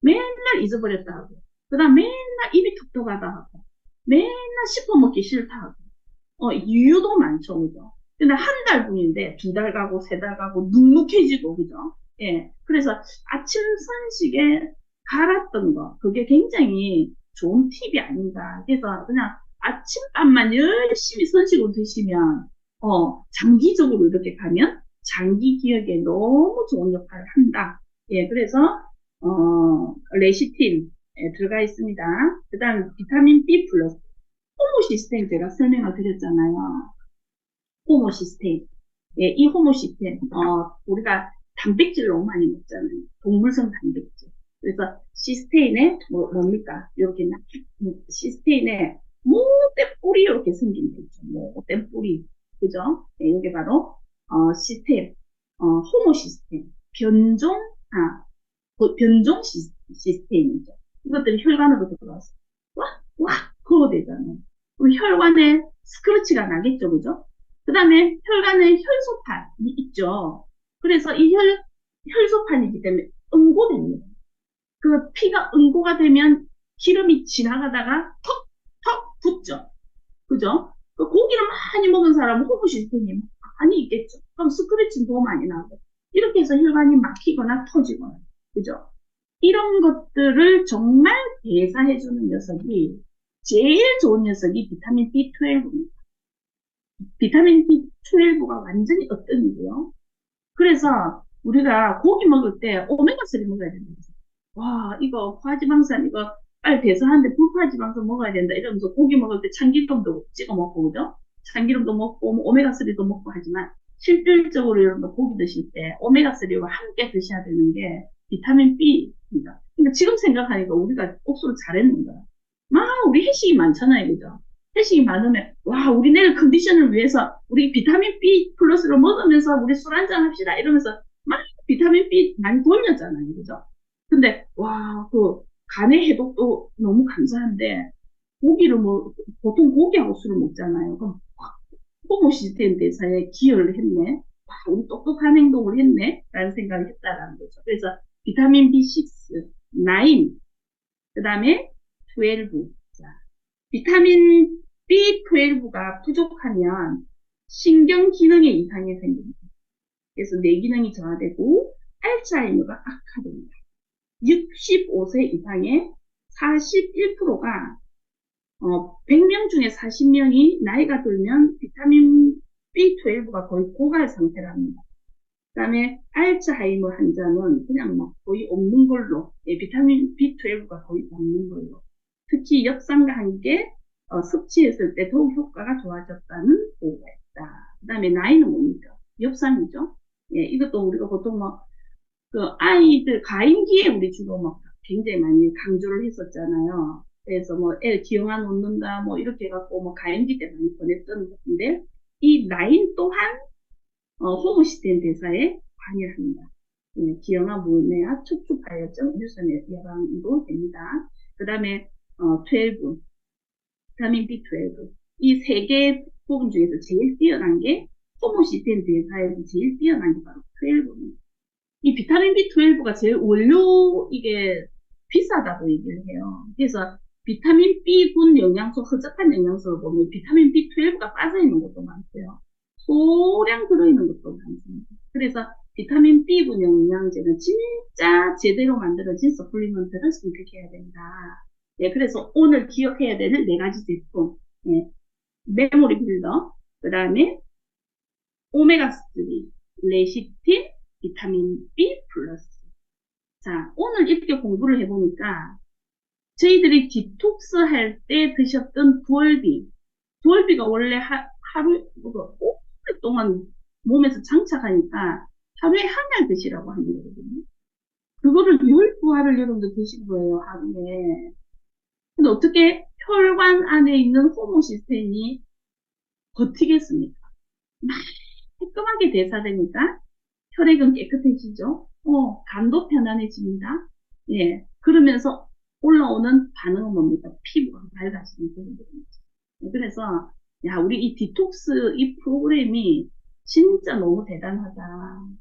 맨날 잊어버렸다 하고, 그 다음 맨날 입이 텁텁하다 하고, 맨날 씹어먹기 싫다 하고, 이유도 많죠, 그죠? 근데 한 달분인데, 두 달 가고, 세 달 가고, 눅눅해지고, 그죠? 예. 그래서 아침 선식에 갈았던 거, 그게 굉장히 좋은 팁이 아닌가. 그래서 그냥 아침밥만 열심히 선식으로 드시면, 장기적으로 이렇게 가면, 장기 기억에 너무 좋은 역할을 한다. 예, 그래서, 레시틴, 예, 들어가 있습니다. 그 다음, 비타민 B 플러스. 호모시스테인 제가 설명을 드렸잖아요. 호모시스테인. 예, 이 호모시스테인, 우리가 단백질을 너무 많이 먹잖아요. 동물성 단백질. 그래서 시스테인에, 뭡니까? 이렇게, 시스테인에 모된 뿌리 이렇게 생긴 데 있죠. 모된 뿌리. 그죠? 예, 이게 바로, 시스테인, 호모시스테인. 변종 시스테인이죠. 이것들이 혈관으로 들어와서, 와, 와, 그거 되잖아요. 그럼 혈관에 스크래치가 나겠죠, 그죠? 그 다음에 혈관에 혈소판이 있죠. 그래서 이 혈소판이기 때문에 응고됩니다. 그 피가 응고가 되면 기름이 지나가다가 턱 붙죠. 그죠? 그 고기를 많이 먹은 사람은 호부시스템이 많이 있겠죠. 그럼 스크래치는 더 많이 나고. 이렇게 해서 혈관이 막히거나 터지거나. 그죠? 이런 것들을 정말 대사해주는 녀석이, 제일 좋은 녀석이 비타민 B12입니다. 비타민 B12가 완전히 어떤이고요. 그래서 우리가 고기 먹을 때 오메가3 먹어야 된다. 와, 이거 과지방산, 이거 빨리 대사하는데 불파지방산 먹어야 된다. 이러면서 고기 먹을 때 참기름도 찍어 먹고, 그죠? 참기름도 먹고, 뭐 오메가3도 먹고 하지만, 실질적으로 여러분 고기 드실 때 오메가3와 함께 드셔야 되는 게 비타민 B입니다. 그러니까 지금 생각하니까 우리가 옥수를 잘했는 거야. 우리 해식이 많잖아요, 그죠? 해식이 많으면, 와, 우리 내일 컨디션을 위해서 우리 비타민 B 플러스를 먹으면서 우리 술 한잔 합시다. 이러면서 막 비타민 B 많이 돌렸잖아요, 그죠? 근데, 와, 간의 해독도 너무 감사한데, 고기를 보통 고기하고 술을 먹잖아요. 그럼, 호모 시스템 대사에 기여를 했네. 와, 우리 똑똑한 행동을 했네. 라는 생각을 했다라는 거죠. 그래서 비타민 B6, 9, 그 다음에 12. 자, 비타민 B12가 부족하면 신경 기능에 이상이 생깁니다. 그래서 뇌 기능이 저하되고 알츠하이머가 악화됩니다. 65세 이상의 41%가 100명 중에 40명이 나이가 들면 비타민 B12가 거의 고갈 상태랍니다. 그 다음에 알츠하이머 환자는 그냥 거의 없는 걸로, 비타민 B12가 거의 없는 걸로. 특히 엽산과 함께 섭취했을 때 더욱 효과가 좋아졌다는 보고가 있다. 그 다음에 나이는 뭡니까? 엽산이죠. 예, 이것도 우리가 보통 아이들 가임기에 우리 주로 굉장히 많이 강조를 했었잖아요. 그래서 애 기형아 놓는다, 이렇게 해갖고 가임기 때 많이 보냈던 건데, 이 나인 또한, 호모시스템 대사에 관여를 합니다. 예, 기형아 모뇌와 척추 파열증, 유선 예방도 됩니다. 그 다음에, 12, 비타민 B12. 이 세 개 부분 중에서 제일 뛰어난 게, 호모시스템 대사에서 제일 뛰어난 게 바로 12입니다. 이 비타민 B12가 제일 이게 비싸다고 얘기를 해요. 그래서 비타민 B군 영양소, 허접한 영양소를 보면 비타민 B12가 빠져있는 것도 많고요. 소량 들어있는 것도 많습니다. 그래서 비타민 B군 영양제는 진짜 제대로 만들어진 서플리먼트를 선택해야 된다. 예, 그래서 오늘 기억해야 되는 네 가지 제품. 예, 메모리 빌더, 그 다음에 오메가3, 레시틴, 비타민 B 플러스. 자, 오늘 이렇게 공부를 해보니까 저희들이 디톡스 할 때 드셨던 두얼비가 원래 하루 오랫동안 몸에서 장착하니까 하루에 한 알 드시라고 하는 거거든요. 그거를 12알을 여러분들 드신 거예요, 하루에. 근데 어떻게 혈관 안에 있는 호모 시스템이 버티겠습니까? 막 깔끔하게 대사되니까 혈액은 깨끗해지죠. 간도 편안해집니다. 예. 그러면서 올라오는 반응은 뭡니까? 피부가 밝아지는 그런 거죠. 그래서, 야, 우리 이 디톡스 이 프로그램이 진짜 너무 대단하다.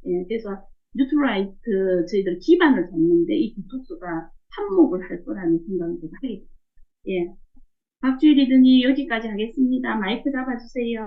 예, 그래서 뉴트라이트 저희들 기반을 잡는데 이 디톡스가 한몫을 할 거라는 생각을 제가 하게 됩니다. 예. 박주희 리더님 여기까지 하겠습니다. 마이크 잡아주세요.